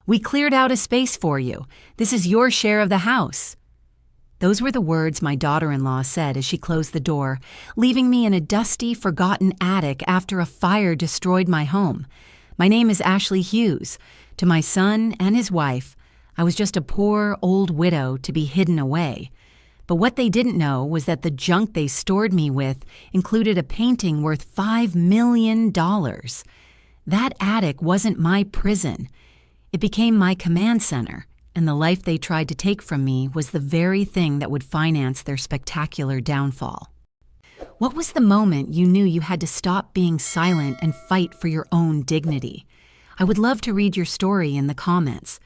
We cleared out a space for you. This is your share of the house." Those were the words my daughter-in-law said as she closed the door, leaving me in a dusty, forgotten attic after a fire destroyed my home. My name is Ashley Hughes. To my son and his wife, I was just a poor, old widow to be hidden away. But what they didn't know was that the junk they stored me with included a painting worth $5 million. That attic wasn't my prison. It became my command center, and the life they tried to take from me was the very thing that would finance their spectacular downfall. What was the moment you knew you had to stop being silent and fight for your own dignity? I would love to read your story in the comments.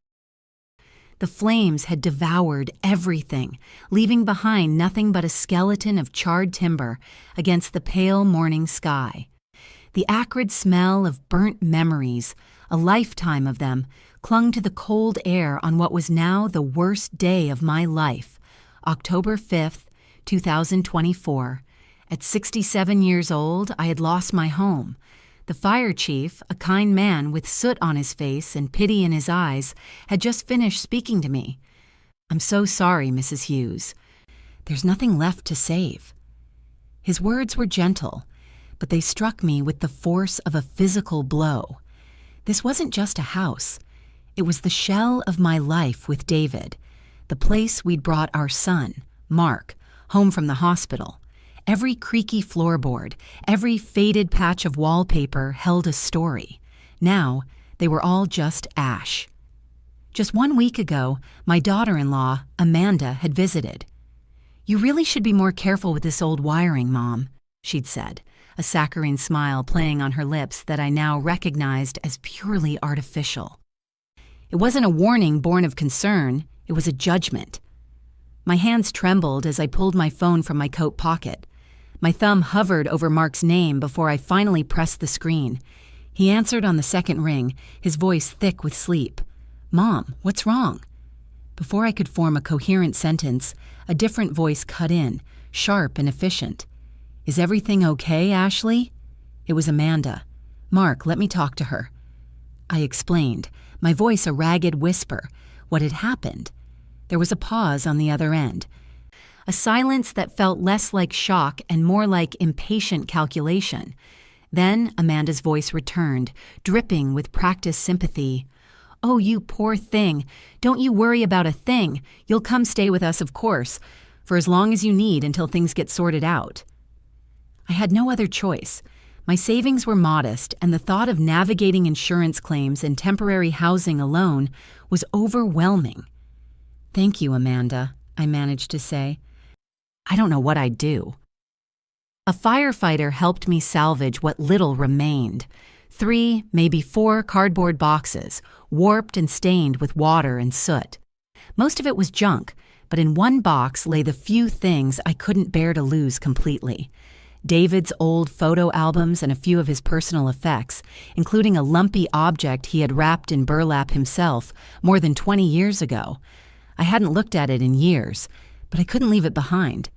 The flames had devoured everything, leaving behind nothing but a skeleton of charred timber against the pale morning sky. The acrid smell of burnt memories, a lifetime of them, clung to the cold air on what was now the worst day of my life, October 5th, 2024. At 67 years old, I had lost my home. The fire chief, a kind man with soot on his face and pity in his eyes, had just finished speaking to me. "I'm so sorry, Mrs. Hughes. There's nothing left to save." His words were gentle, but they struck me with the force of a physical blow. This wasn't just a house. It was the shell of my life with David, the place we'd brought our son, Mark, home from the hospital. Every creaky floorboard, every faded patch of wallpaper held a story. Now, they were all just ash. Just 1 week ago, my daughter-in-law, Amanda, had visited. "You really should be more careful with this old wiring, Mom," she'd said, a saccharine smile playing on her lips that I now recognized as purely artificial. It wasn't a warning born of concern, it was a judgment. My hands trembled as I pulled my phone from my coat pocket. My thumb hovered over Mark's name before I finally pressed the screen. He answered on the second ring, his voice thick with sleep. "Mom, what's wrong?" Before I could form a coherent sentence, a different voice cut in, sharp and efficient. "Is everything okay, Ashley?" It was Amanda. "Mark, let me talk to her." I explained, my voice a ragged whisper, what had happened. There was a pause on the other end. A silence that felt less like shock and more like impatient calculation. Then Amanda's voice returned, dripping with practiced sympathy. "Oh, you poor thing. Don't you worry about a thing. You'll come stay with us, of course, for as long as you need until things get sorted out." I had no other choice. My savings were modest, and the thought of navigating insurance claims and temporary housing alone was overwhelming. "Thank you, Amanda," I managed to say. "I don't know what I'd do." A firefighter helped me salvage what little remained. 3, maybe 4 cardboard boxes, warped and stained with water and soot. Most of it was junk, but in one box lay the few things I couldn't bear to lose completely. David's old photo albums and a few of his personal effects, including a lumpy object he had wrapped in burlap himself more than 20 years ago. I hadn't looked at it in years, but I couldn't leave it behind.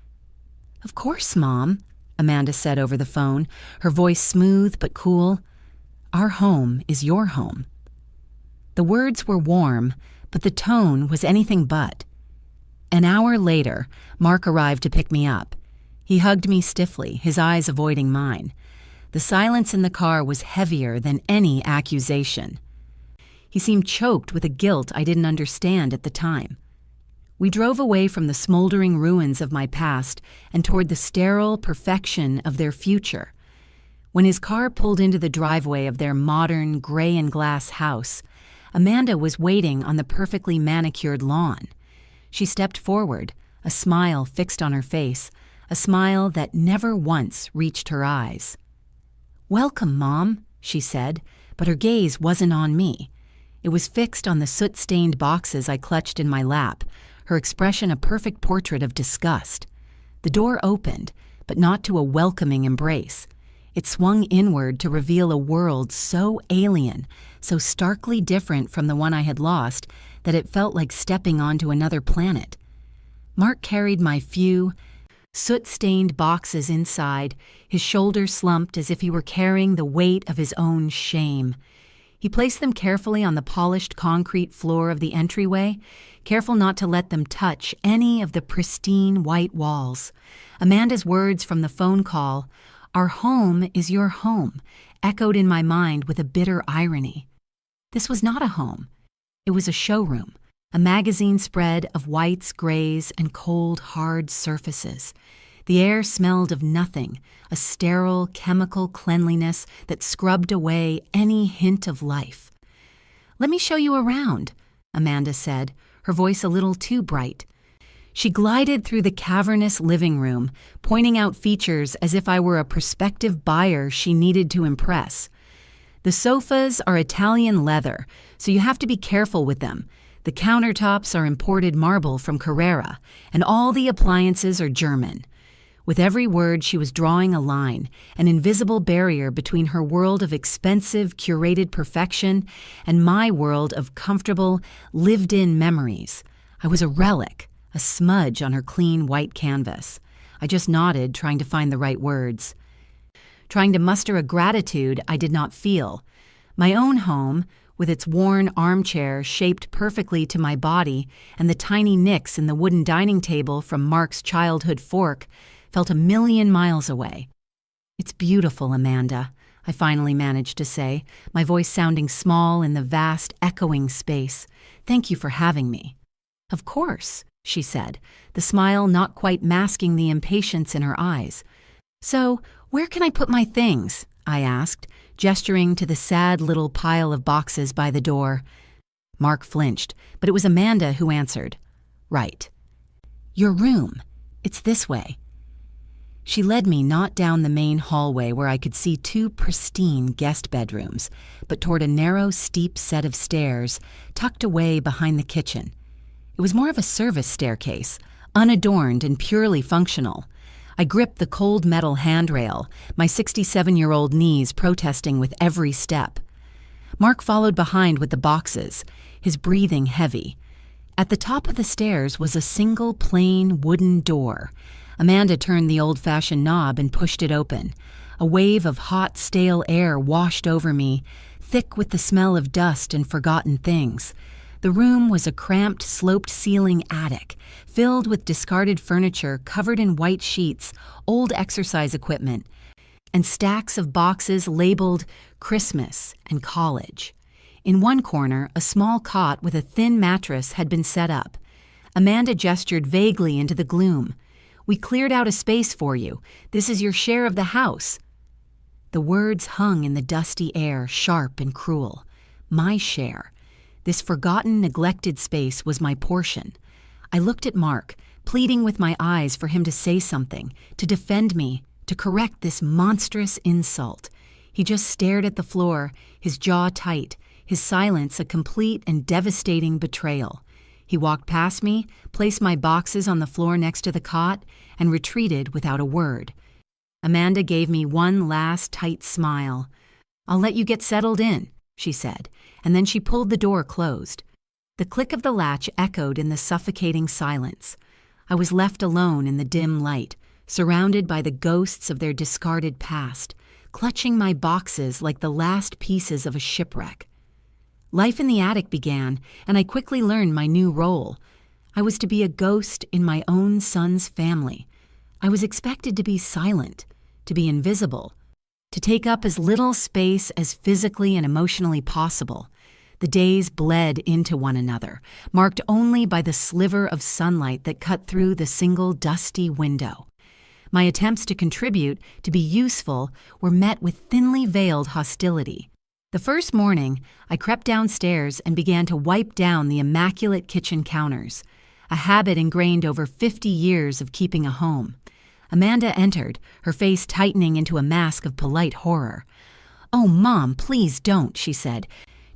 "Of course, Mom," Amanda said over the phone, her voice smooth but cool. "Our home is your home." The words were warm, but the tone was anything but. An hour later, Mark arrived to pick me up. He hugged me stiffly, his eyes avoiding mine. The silence in the car was heavier than any accusation. He seemed choked with a guilt I didn't understand at the time. We drove away from the smoldering ruins of my past and toward the sterile perfection of their future. When his car pulled into the driveway of their modern gray and glass house, Amanda was waiting on the perfectly manicured lawn. She stepped forward, a smile fixed on her face, a smile that never once reached her eyes. "Welcome, Mom," she said, but her gaze wasn't on me. It was fixed on the soot-stained boxes I clutched in my lap, her expression a perfect portrait of disgust. The door opened, but not to a welcoming embrace. It swung inward to reveal a world so alien, so starkly different from the one I had lost, that it felt like stepping onto another planet. Mark carried my few, soot-stained boxes inside, his shoulders slumped as if he were carrying the weight of his own shame. He He placed them carefully on the polished concrete floor of the entryway, careful not to let them touch any of the pristine white walls. Amanda's words from the phone call, "Our home is your home," echoed in my mind with a bitter irony. This was not a home. It was a showroom, a magazine spread of whites, grays, and cold, hard surfaces. The air smelled of nothing, a sterile, chemical cleanliness that scrubbed away any hint of life. "Let me show you around," Amanda said, her voice a little too bright. She glided through the cavernous living room, pointing out features as if I were a prospective buyer she needed to impress. "The sofas are Italian leather, so you have to be careful with them. The countertops are imported marble from Carrara, and all the appliances are German." With every word, she was drawing a line, an invisible barrier between her world of expensive, curated perfection and my world of comfortable, lived-in memories. I was a relic, a smudge on her clean white canvas. I just nodded, trying to find the right words. Trying to muster a gratitude I did not feel. My own home, with its worn armchair shaped perfectly to my body and the tiny nicks in the wooden dining table from Mark's childhood fork, felt a million miles away. "It's beautiful, Amanda," I finally managed to say, my voice sounding small in the vast, echoing space. "Thank you for having me." "Of course," she said, the smile not quite masking the impatience in her eyes. "So, where can I put my things?" I asked, gesturing to the sad little pile of boxes by the door. Mark flinched, but it was Amanda who answered. "Right. Your room. It's this way." She led me not down the main hallway where I could see two pristine guest bedrooms, but toward a narrow, steep set of stairs tucked away behind the kitchen. It was more of a service staircase, unadorned and purely functional. I gripped the cold metal handrail, my 67-year-old knees protesting with every step. Mark followed behind with the boxes, his breathing heavy. At the top of the stairs was a single plain wooden door. Amanda turned the old-fashioned knob and pushed it open. A wave of hot, stale air washed over me, thick with the smell of dust and forgotten things. The room was a cramped, sloped-ceiling attic, filled with discarded furniture covered in white sheets, old exercise equipment, and stacks of boxes labeled Christmas and college. In one corner, a small cot with a thin mattress had been set up. Amanda gestured vaguely into the gloom. "We cleared out a space for you. This is your share of the house." The words hung in the dusty air, sharp and cruel. My share. This forgotten, neglected space was my portion. I looked at Mark, pleading with my eyes for him to say something, to defend me, to correct this monstrous insult. He just stared at the floor, his jaw tight, his silence a complete and devastating betrayal. He walked past me, placed my boxes on the floor next to the cot, and retreated without a word. Amanda gave me one last tight smile. "I'll let you get settled in," she said, and then she pulled the door closed. The click of the latch echoed in the suffocating silence. I was left alone in the dim light, surrounded by the ghosts of their discarded past, clutching my boxes like the last pieces of a shipwreck. Life in the attic began, and I quickly learned my new role. I was to be a ghost in my own son's family. I was expected to be silent, to be invisible, to take up as little space as physically and emotionally possible. The days bled into one another, marked only by the sliver of sunlight that cut through the single dusty window. My attempts to contribute, to be useful, were met with thinly veiled hostility. The first morning, I crept downstairs and began to wipe down the immaculate kitchen counters, a habit ingrained over 50 years of keeping a home. Amanda entered, her face tightening into a mask of polite horror. "Oh, Mom, please don't," she said,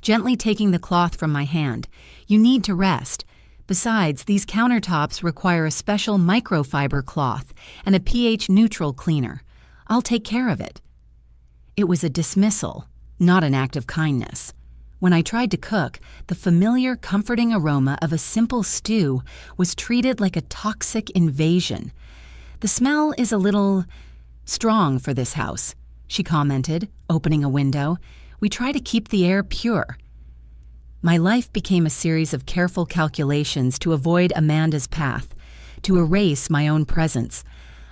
gently taking the cloth from my hand. "You need to rest. Besides, these countertops require a special microfiber cloth and a pH-neutral cleaner. I'll take care of it." It was a dismissal, not an act of kindness. When I tried to cook, the familiar, comforting aroma of a simple stew was treated like a toxic invasion. "The smell is a little strong for this house," she commented, opening a window. We try to keep the air pure. My life became a series of careful calculations to avoid Amanda's path, to erase my own presence.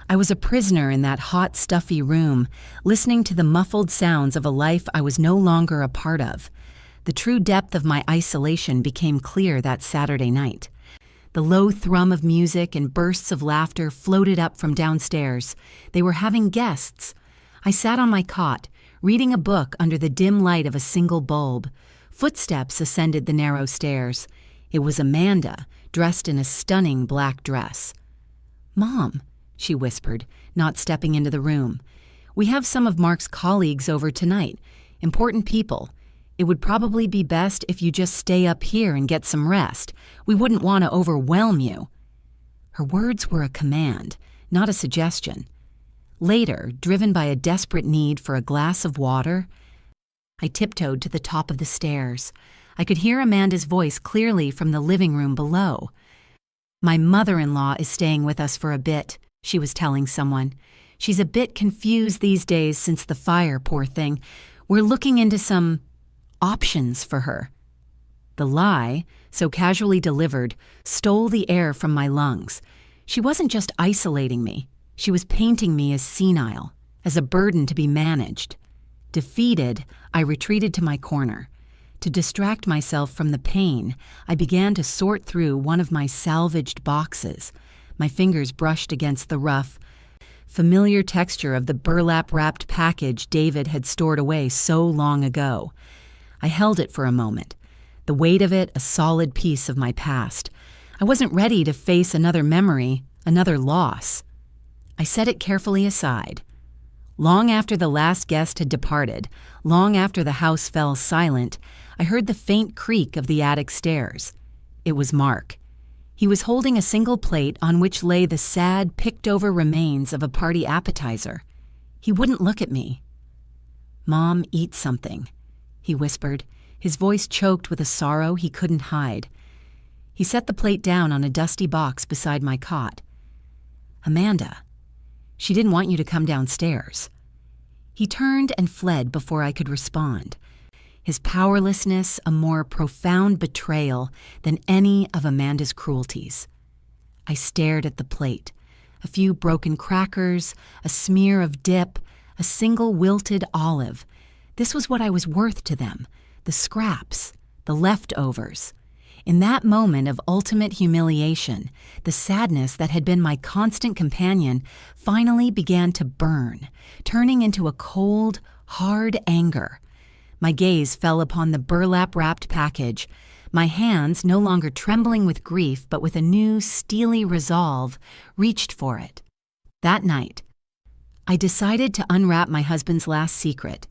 I was a prisoner in that hot, stuffy room, listening to the muffled sounds of a life I was no longer a part of. The true depth of my isolation became clear that Saturday night. The low thrum of music and bursts of laughter floated up from downstairs. They were having guests. I sat on my cot, reading a book under the dim light of a single bulb. Footsteps ascended the narrow stairs. It was Amanda, dressed in a stunning black dress. "Mom," she whispered, not stepping into the room. "We have some of Mark's colleagues over tonight. Important people. It would probably be best if you just stay up here and get some rest. We wouldn't want to overwhelm you." Her words were a command, not a suggestion. Later, driven by a desperate need for a glass of water, I tiptoed to the top of the stairs. I could hear Amanda's voice clearly from the living room below. "My mother-in-law is staying with us for a bit," she was telling someone. "She's a bit confused these days since the fire, poor thing. We're looking into some options for her." The lie, so casually delivered, stole the air from my lungs. She wasn't just isolating me. She was painting me as senile, as a burden to be managed. Defeated, I retreated to my corner. To distract myself from the pain, I began to sort through one of my salvaged boxes. My fingers brushed against the rough, familiar texture of the burlap-wrapped package David had stored away so long ago. I held it for a moment, the weight of it a solid piece of my past. I wasn't ready to face another memory, another loss. I set it carefully aside. Long after the last guest had departed, long after the house fell silent, I heard the faint creak of the attic stairs. It was Mark. He was holding a single plate on which lay the sad, picked-over remains of a party appetizer. He wouldn't look at me. "Mom, eat something," he whispered, his voice choked with a sorrow he couldn't hide. He set the plate down on a dusty box beside my cot. "Amanda, she didn't want you to come downstairs." He turned and fled before I could respond, his powerlessness a more profound betrayal than any of Amanda's cruelties. I stared at the plate. A few broken crackers, a smear of dip, a single wilted olive. This was what I was worth to them, the scraps, the leftovers. In that moment of ultimate humiliation, the sadness that had been my constant companion finally began to burn, turning into a cold, hard anger. My gaze fell upon the burlap-wrapped package, my hands, no longer trembling with grief but with a new, steely resolve, reached for it. That night, I decided to unwrap my husband's last secret.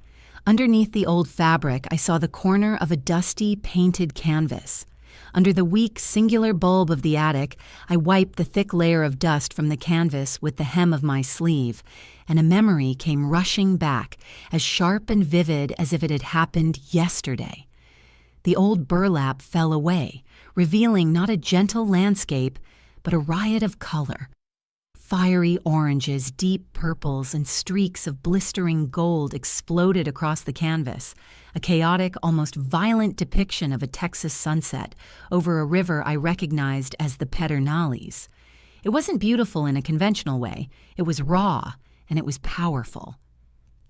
Underneath the old fabric, I saw the corner of a dusty, painted canvas. Under the weak, singular bulb of the attic, I wiped the thick layer of dust from the canvas with the hem of my sleeve, and a memory came rushing back, as sharp and vivid as if it had happened yesterday. The old burlap fell away, revealing not a gentle landscape, but a riot of color. Fiery oranges, deep purples, and streaks of blistering gold exploded across the canvas, a chaotic, almost violent depiction of a Texas sunset over a river I recognized as the Pedernales. It wasn't beautiful in a conventional way. It was raw, and it was powerful.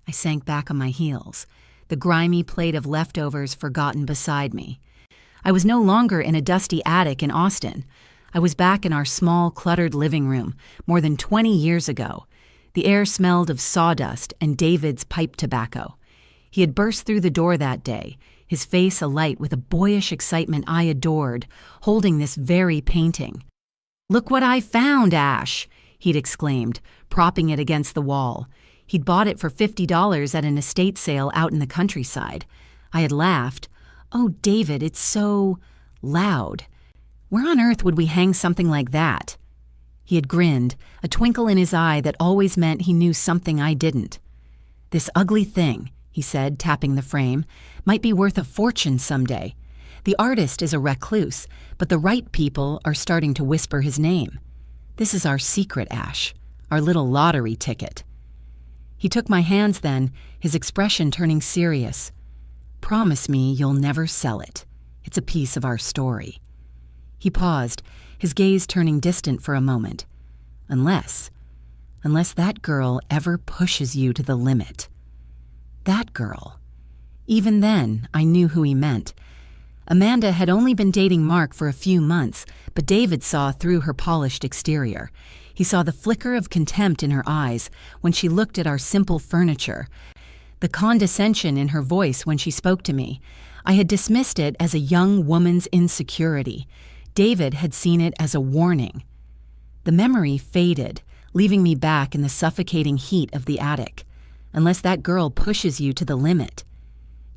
I sank back on my heels, the grimy plate of leftovers forgotten beside me. I was no longer in a dusty attic in Austin. I was back in our small, cluttered living room, more than 20 years ago. The air smelled of sawdust and David's pipe tobacco. He had burst through the door that day, his face alight with a boyish excitement I adored, holding this very painting. "Look what I found, Ash!" he'd exclaimed, propping it against the wall. He'd bought it for $50 at an estate sale out in the countryside. I had laughed. "Oh, David, it's so loud. Where on earth would we hang something like that?" He had grinned, a twinkle in his eye that always meant he knew something I didn't. "This ugly thing," he said, tapping the frame, "might be worth a fortune someday. The artist is a recluse, but the right people are starting to whisper his name. This is our secret, Ash, our little lottery ticket." He took my hands then, his expression turning serious. Promise me you'll never sell it. It's a piece of our story." He paused, his gaze turning distant for a moment. Unless that girl ever pushes you to the limit." That girl. Even then, I knew who he meant. Amanda had only been dating Mark for a few months, but David saw through her polished exterior. He saw the flicker of contempt in her eyes when she looked at our simple furniture, the condescension in her voice when she spoke to me. I had dismissed it as a young woman's insecurity. David had seen it as a warning. The memory faded, leaving me back in the suffocating heat of the attic. Unless that girl pushes you to the limit.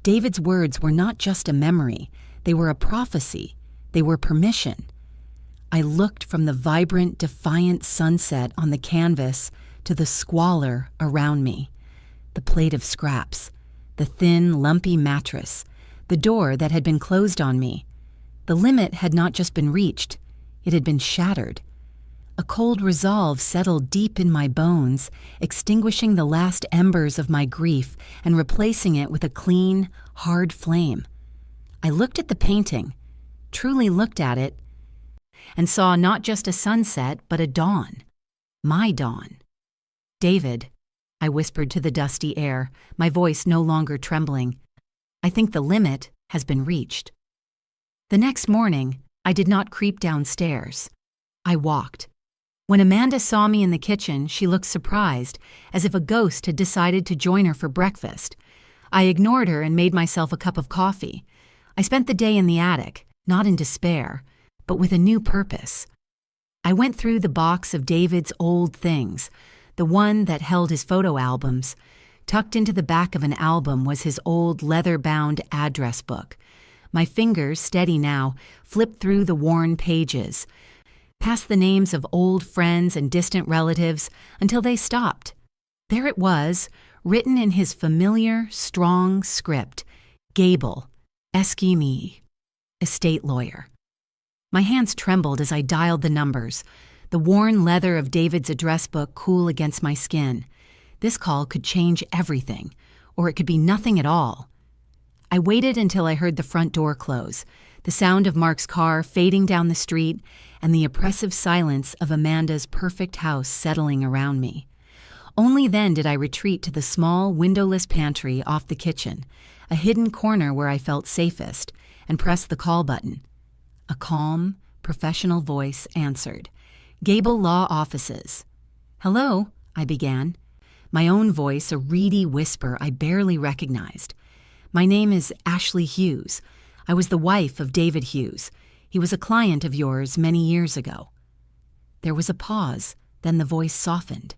David's words were not just a memory. They were a prophecy. They were permission. I looked from the vibrant, defiant sunset on the canvas to the squalor around me. The plate of scraps, the thin, lumpy mattress, the door that had been closed on me. The limit had not just been reached, it had been shattered. A cold resolve settled deep in my bones, extinguishing the last embers of my grief and replacing it with a clean, hard flame. I looked at the painting, truly looked at it, and saw not just a sunset, but a dawn. My dawn. "David," I whispered to the dusty air, my voice no longer trembling, "I think the limit has been reached." The next morning, I did not creep downstairs. I walked. When Amanda saw me in the kitchen, she looked surprised, as if a ghost had decided to join her for breakfast. I ignored her and made myself a cup of coffee. I spent the day in the attic, not in despair, but with a new purpose. I went through the box of David's old things, the one that held his photo albums. Tucked into the back of an album was his old leather-bound address book. My fingers, steady now, flipped through the worn pages, past the names of old friends and distant relatives, until they stopped. There it was, written in his familiar, strong script, Gable, Esquimie, estate lawyer. My hands trembled as I dialed the numbers, the worn leather of David's address book cool against my skin. This call could change everything, or it could be nothing at all. I waited until I heard the front door close, the sound of Mark's car fading down the street, and the oppressive silence of Amanda's perfect house settling around me. Only then did I retreat to the small, windowless pantry off the kitchen, a hidden corner where I felt safest, and pressed the call button. A calm, professional voice answered. "Gable Law Offices." "Hello," I began, my own voice a reedy whisper I barely recognized. "My name is Ashley Hughes. I was the wife of David Hughes. He was a client of yours many years ago." There was a pause, then the voice softened.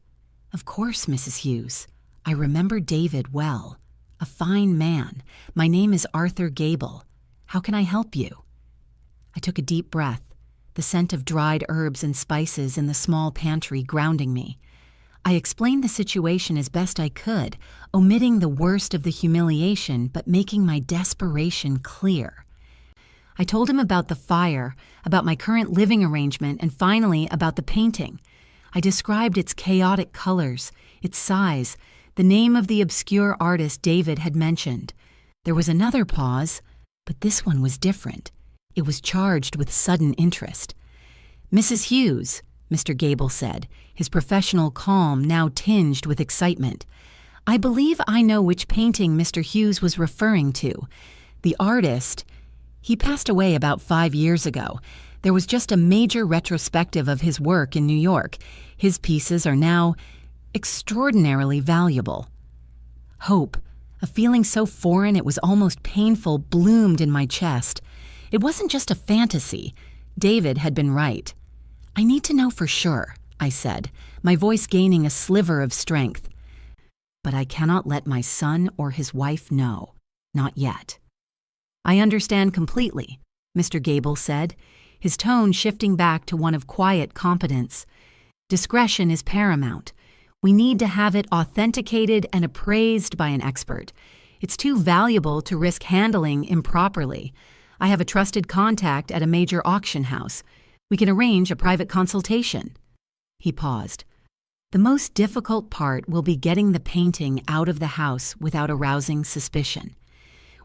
"Of course, Mrs. Hughes. I remember David well. A fine man. My name is Arthur Gable. How can I help you?" I took a deep breath, the scent of dried herbs and spices in the small pantry grounding me. I explained the situation as best I could, omitting the worst of the humiliation but making my desperation clear. I told him about the fire, about my current living arrangement, and finally about the painting. I described its chaotic colors, its size, the name of the obscure artist David had mentioned. There was another pause, but this one was different. It was charged with sudden interest. "Mrs. Hughes," Mr. Gable said, his professional calm now tinged with excitement. "I believe I know which painting Mr. Hughes was referring to. The artist, he passed away about 5 years ago. There was just a major retrospective of his work in New York. His pieces are now extraordinarily valuable." Hope, a feeling so foreign it was almost painful, bloomed in my chest. It wasn't just a fantasy. David had been right. "I need to know for sure," I said, my voice gaining a sliver of strength. "But I cannot let my son or his wife know. Not yet." "I understand completely," Mr. Gable said, his tone shifting back to one of quiet competence. "Discretion is paramount. We need to have it authenticated and appraised by an expert. It's too valuable to risk handling improperly. I have a trusted contact at a major auction house. We can arrange a private consultation." He paused. "The most difficult part will be getting the painting out of the house without arousing suspicion.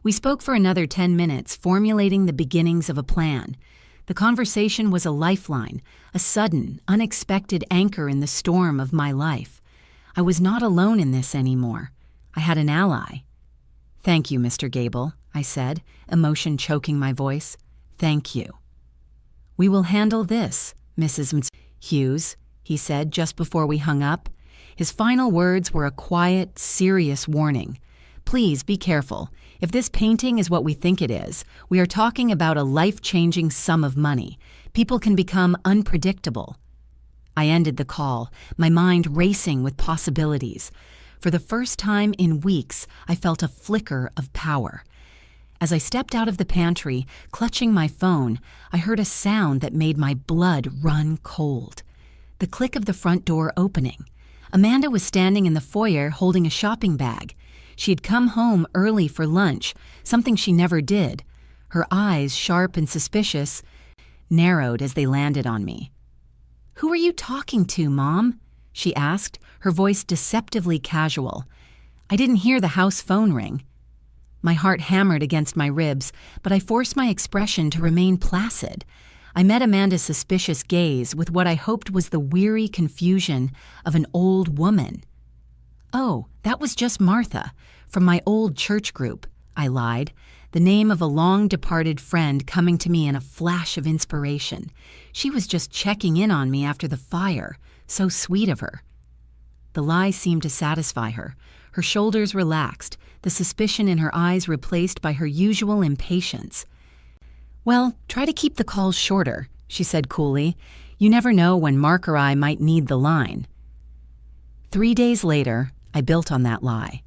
We spoke for another 10 minutes, formulating the beginnings of a plan. The conversation was a lifeline, a sudden, unexpected anchor in the storm of my life. I was not alone in this anymore. I had an ally. "Thank you, Mr. Gable," I said, emotion choking my voice. "Thank you." "We will handle this, Mrs. Hughes," he said just before we hung up. His final words were a quiet, serious warning. "Please be careful. If this painting is what we think it is, we are talking about a life-changing sum of money. People can become unpredictable." I ended the call, my mind racing with possibilities. For the first time in weeks, I felt a flicker of power. As I stepped out of the pantry, clutching my phone, I heard a sound that made my blood run cold. The click of the front door opening. Amanda was standing in the foyer holding a shopping bag. She had come home early for lunch, something she never did. Her eyes, sharp and suspicious, narrowed as they landed on me. "Who are you talking to, Mom?" she asked, her voice deceptively casual. I didn't hear the house phone ring. My heart hammered against my ribs, but I forced my expression to remain placid. I met Amanda's suspicious gaze with what I hoped was the weary confusion of an old woman. "Oh, that was just Martha, from my old church group," I lied, the name of a long-departed friend coming to me in a flash of inspiration. She was just checking in on me after the fire. So sweet of her. The lie seemed to satisfy her. Her shoulders relaxed, the suspicion in her eyes replaced by her usual impatience. "Well, try to keep the calls shorter," she said coolly. "You never know when Mark or I might need the line." 3 days later, I built on that lie.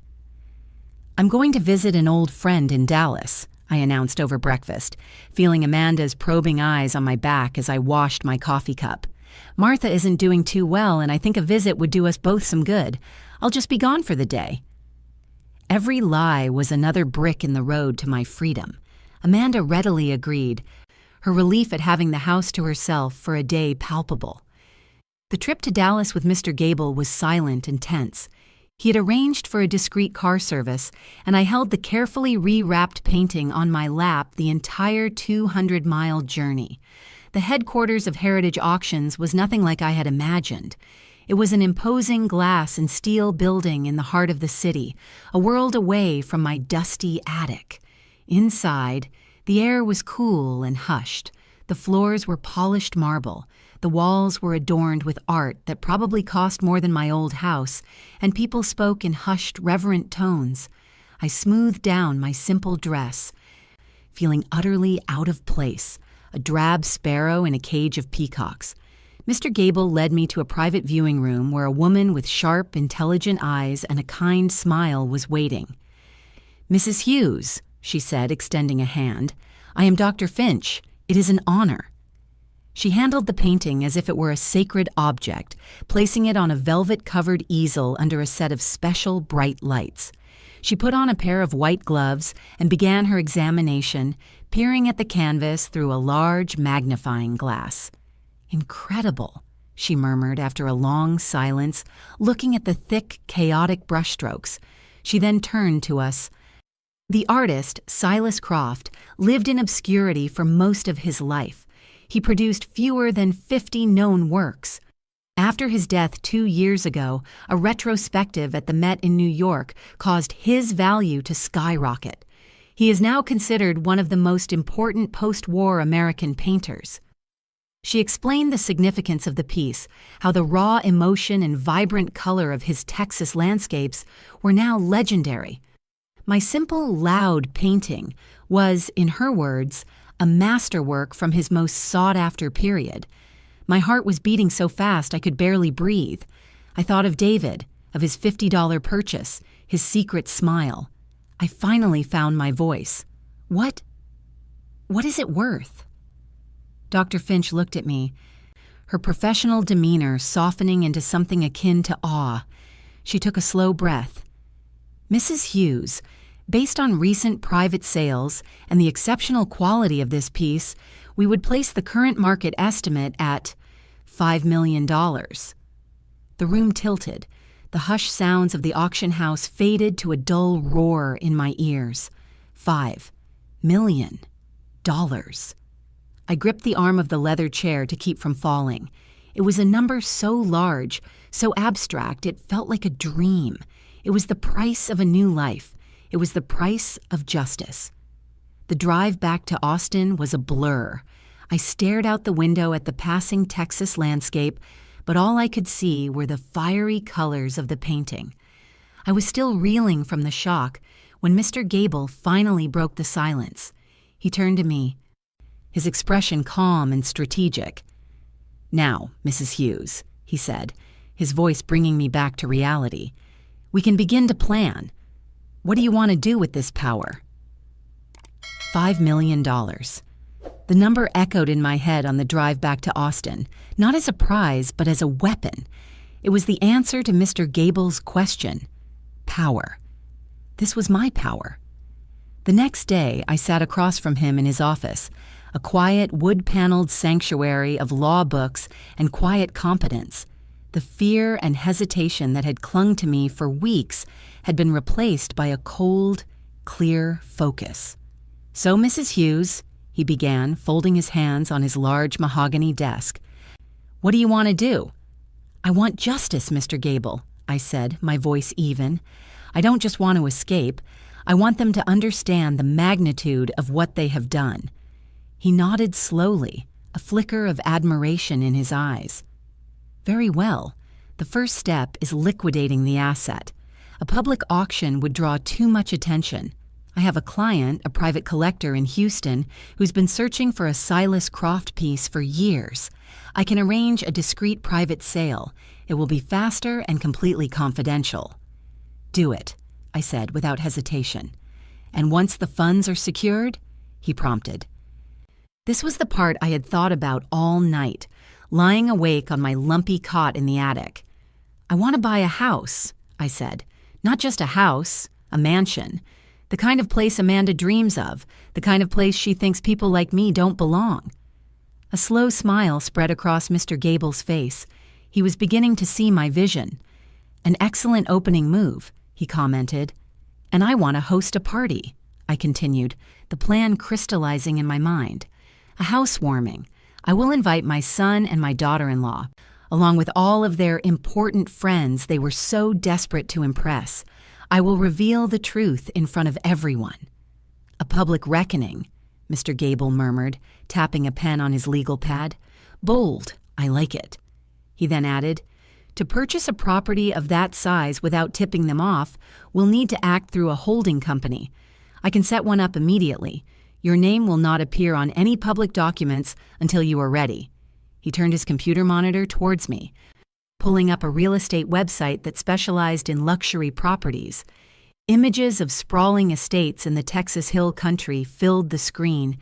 "I'm going to visit an old friend in Dallas," I announced over breakfast, feeling Amanda's probing eyes on my back as I washed my coffee cup. "Martha isn't doing too well, and I think a visit would do us both some good. I'll just be gone for the day." Every lie was another brick in the road to my freedom. Amanda readily agreed, her relief at having the house to herself for a day palpable. The trip to Dallas with Mr. Gable was silent and tense. He had arranged for a discreet car service, and I held the carefully re-wrapped painting on my lap the entire 200-mile journey. The headquarters of Heritage Auctions was nothing like I had imagined. It was an imposing glass and steel building in the heart of the city, a world away from my dusty attic. Inside, the air was cool and hushed. The floors were polished marble. The walls were adorned with art that probably cost more than my old house, and people spoke in hushed, reverent tones. I smoothed down my simple dress, feeling utterly out of place, a drab sparrow in a cage of peacocks. Mr. Gable led me to a private viewing room where a woman with sharp, intelligent eyes and a kind smile was waiting. "Mrs. Hughes," she said, extending a hand, "I am Dr. Finch. It is an honor." She handled the painting as if it were a sacred object, placing it on a velvet-covered easel under a set of special bright lights. She put on a pair of white gloves and began her examination, peering at the canvas through a large magnifying glass. "Incredible," she murmured after a long silence, looking at the thick, chaotic brushstrokes. She then turned to us. The artist, Silas Croft, lived in obscurity for most of his life. He produced fewer than 50 known works. After his death 2 years ago, a retrospective at the Met in New York caused his value to skyrocket. He is now considered one of the most important post-war American painters. She explained the significance of the piece, how the raw emotion and vibrant color of his Texas landscapes were now legendary. My simple, loud painting was, in her words, a masterwork from his most sought-after period. My heart was beating so fast I could barely breathe. I thought of David, of his $50 purchase, his secret smile. I finally found my voice. What is it worth?" Dr. Finch looked at me, her professional demeanor softening into something akin to awe. She took a slow breath. "Mrs. Hughes, based on recent private sales and the exceptional quality of this piece, we would place the current market estimate at $5 million. The room tilted. The hushed sounds of the auction house faded to a dull roar in my ears. $5 million. I gripped the arm of the leather chair to keep from falling. It was a number so large, so abstract, it felt like a dream. It was the price of a new life. It was the price of justice. The drive back to Austin was a blur. I stared out the window at the passing Texas landscape, but all I could see were the fiery colors of the painting. I was still reeling from the shock when Mr. Gable finally broke the silence. He turned to me, his expression calm and strategic. "Now, Mrs. Hughes," he said, his voice bringing me back to reality, "we can begin to plan. What do you want to do with this power?" $5 million. The number echoed in my head on the drive back to Austin, not as a prize, but as a weapon. It was the answer to Mr. Gable's question. Power. This was my power. The next day, I sat across from him in his office, a quiet, wood-paneled sanctuary of law books and quiet competence. The fear and hesitation that had clung to me for weeks had been replaced by a cold, clear focus. "So, Mrs. Hughes," he began, folding his hands on his large mahogany desk, "what do you want to do?" "I want justice, Mr. Gable," I said, my voice even. "I don't just want to escape. I want them to understand the magnitude of what they have done." He nodded slowly, a flicker of admiration in his eyes. "Very well. The first step is liquidating the asset. A public auction would draw too much attention. I have a client, a private collector in Houston, who's been searching for a Silas Croft piece for years. I can arrange a discreet private sale. It will be faster and completely confidential." "Do it," I said without hesitation. "And once the funds are secured?" he prompted. This was the part I had thought about all night, lying awake on my lumpy cot in the attic. "I want to buy a house," I said. "Not just a house, a mansion. The kind of place Amanda dreams of, the kind of place she thinks people like me don't belong." A slow smile spread across Mr. Gable's face. He was beginning to see my vision. "An excellent opening move," he commented. "And I want to host a party," I continued, the plan crystallizing in my mind. "A housewarming. I will invite my son and my daughter-in-law, along with all of their important friends they were so desperate to impress. I will reveal the truth in front of everyone." "A public reckoning," Mr. Gable murmured, tapping a pen on his legal pad. "Bold. I like it." He then added, "To purchase a property of that size without tipping them off, we'll need to act through a holding company. I can set one up immediately. Your name will not appear on any public documents until you are ready." He turned his computer monitor towards me, pulling up a real estate website that specialized in luxury properties. Images of sprawling estates in the Texas Hill Country filled the screen,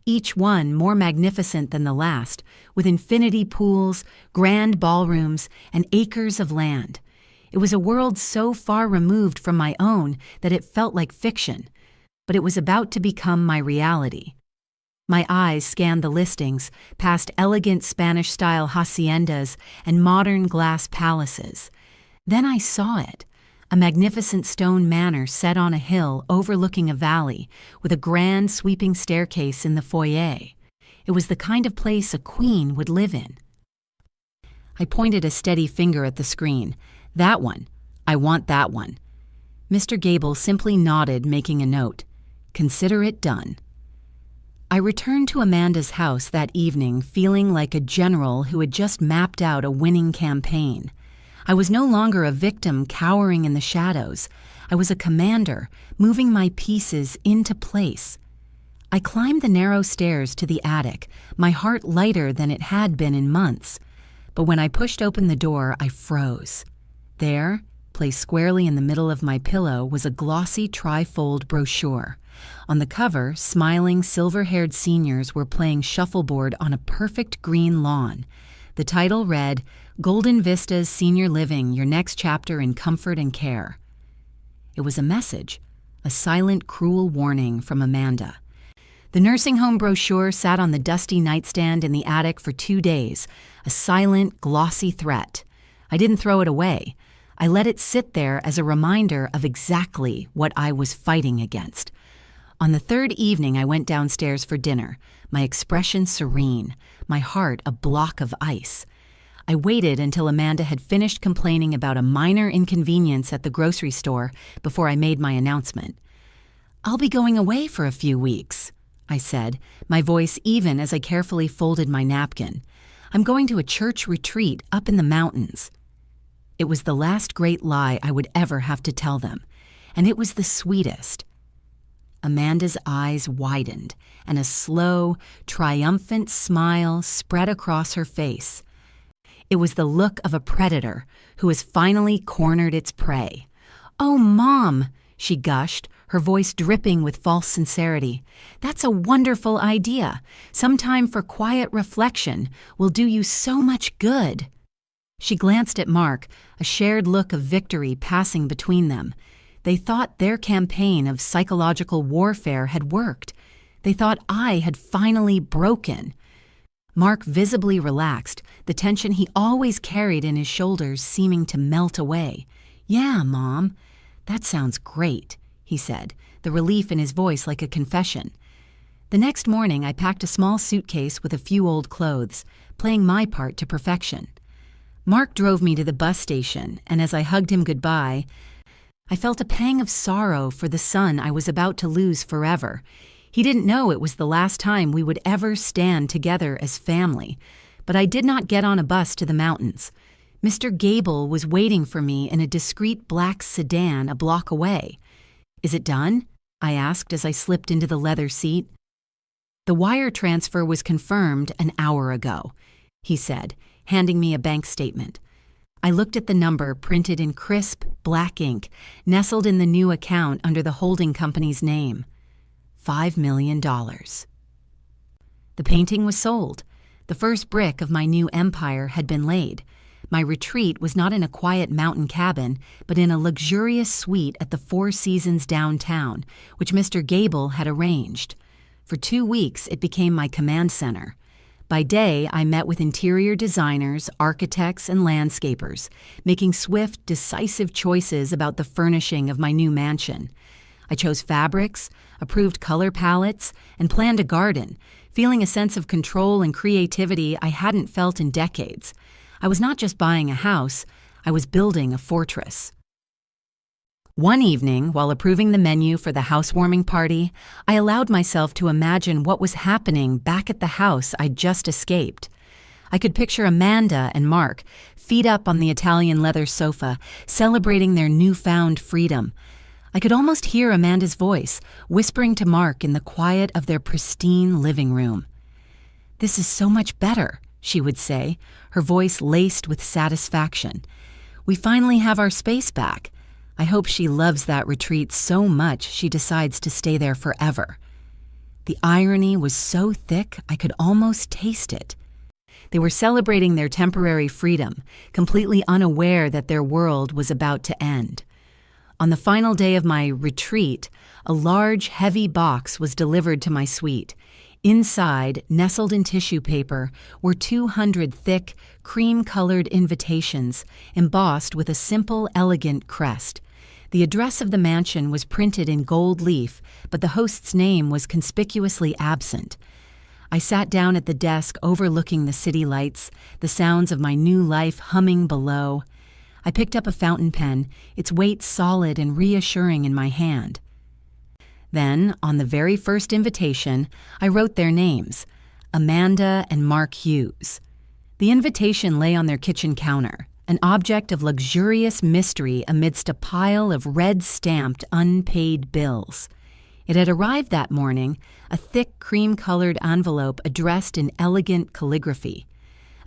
each one more magnificent than the last, with infinity pools, grand ballrooms, and acres of land. It was a world so far removed from my own that it felt like fiction, but it was about to become my reality. My eyes scanned the listings, past elegant Spanish-style haciendas and modern glass palaces. Then I saw it, a magnificent stone manor set on a hill overlooking a valley, with a grand sweeping staircase in the foyer. It was the kind of place a queen would live in. I pointed a steady finger at the screen. "That one. I want that one." Mr. Gable simply nodded, making a note. "Consider it done." I returned to Amanda's house that evening feeling like a general who had just mapped out a winning campaign. I was no longer a victim cowering in the shadows. I was a commander, moving my pieces into place. I climbed the narrow stairs to the attic, my heart lighter than it had been in months. But when I pushed open the door, I froze. There, placed squarely in the middle of my pillow, was a glossy trifold brochure. On the cover, smiling, silver-haired seniors were playing shuffleboard on a perfect green lawn. The title read, "Golden Vistas Senior Living, Your Next Chapter in Comfort and Care." It was a message, a silent, cruel warning from Amanda. The nursing home brochure sat on the dusty nightstand in the attic for 2 days, a silent, glossy threat. I didn't throw it away. I let it sit there as a reminder of exactly what I was fighting against. On the third evening, I went downstairs for dinner, my expression serene, my heart a block of ice. I waited until Amanda had finished complaining about a minor inconvenience at the grocery store before I made my announcement. "I'll be going away for a few weeks," I said, my voice even as I carefully folded my napkin. "I'm going to a church retreat up in the mountains." It was the last great lie I would ever have to tell them, and it was the sweetest. Amanda's eyes widened, and a slow, triumphant smile spread across her face. It was the look of a predator who has finally cornered its prey. "Oh, Mom," she gushed, her voice dripping with false sincerity. "That's a wonderful idea. Some time for quiet reflection will do you so much good." She glanced at Mark, a shared look of victory passing between them. They thought their campaign of psychological warfare had worked. They thought I had finally broken. Mark visibly relaxed, the tension he always carried in his shoulders seeming to melt away. "Yeah, Mom, that sounds great," he said, the relief in his voice like a confession. The next morning, I packed a small suitcase with a few old clothes, playing my part to perfection. Mark drove me to the bus station, and as I hugged him goodbye, I felt a pang of sorrow for the son I was about to lose forever. He didn't know it was the last time we would ever stand together as family, but I did not get on a bus to the mountains. Mr. Gable was waiting for me in a discreet black sedan a block away. "Is it done?" I asked as I slipped into the leather seat. "The wire transfer was confirmed an hour ago," he said, handing me a bank statement. I looked at the number printed in crisp, black ink, nestled in the new account under the holding company's name. $5 million. The painting was sold. The first brick of my new empire had been laid. My retreat was not in a quiet mountain cabin, but in a luxurious suite at the Four Seasons downtown, which Mr. Gable had arranged. For 2 weeks, it became my command center. By day, I met with interior designers, architects, and landscapers, making swift, decisive choices about the furnishing of my new mansion. I chose fabrics, approved color palettes, and planned a garden, feeling a sense of control and creativity I hadn't felt in decades. I was not just buying a house, I was building a fortress. One evening, while approving the menu for the housewarming party, I allowed myself to imagine what was happening back at the house I'd just escaped. I could picture Amanda and Mark, feet up on the Italian leather sofa, celebrating their newfound freedom. I could almost hear Amanda's voice, whispering to Mark in the quiet of their pristine living room. "This is so much better," she would say, her voice laced with satisfaction. "We finally have our space back. I hope she loves that retreat so much she decides to stay there forever." The irony was so thick I could almost taste it. They were celebrating their temporary freedom, completely unaware that their world was about to end. On the final day of my retreat, a large, heavy box was delivered to my suite. Inside, nestled in tissue paper, were 200 thick, cream-colored invitations, embossed with a simple, elegant crest. The address of the mansion was printed in gold leaf, but the host's name was conspicuously absent. I sat down at the desk overlooking the city lights, the sounds of my new life humming below. I picked up a fountain pen, its weight solid and reassuring in my hand. Then, on the very first invitation, I wrote their names, Amanda and Mark Hughes. The invitation lay on their kitchen counter, an object of luxurious mystery amidst a pile of red-stamped, unpaid bills. It had arrived that morning, a thick, cream-colored envelope addressed in elegant calligraphy.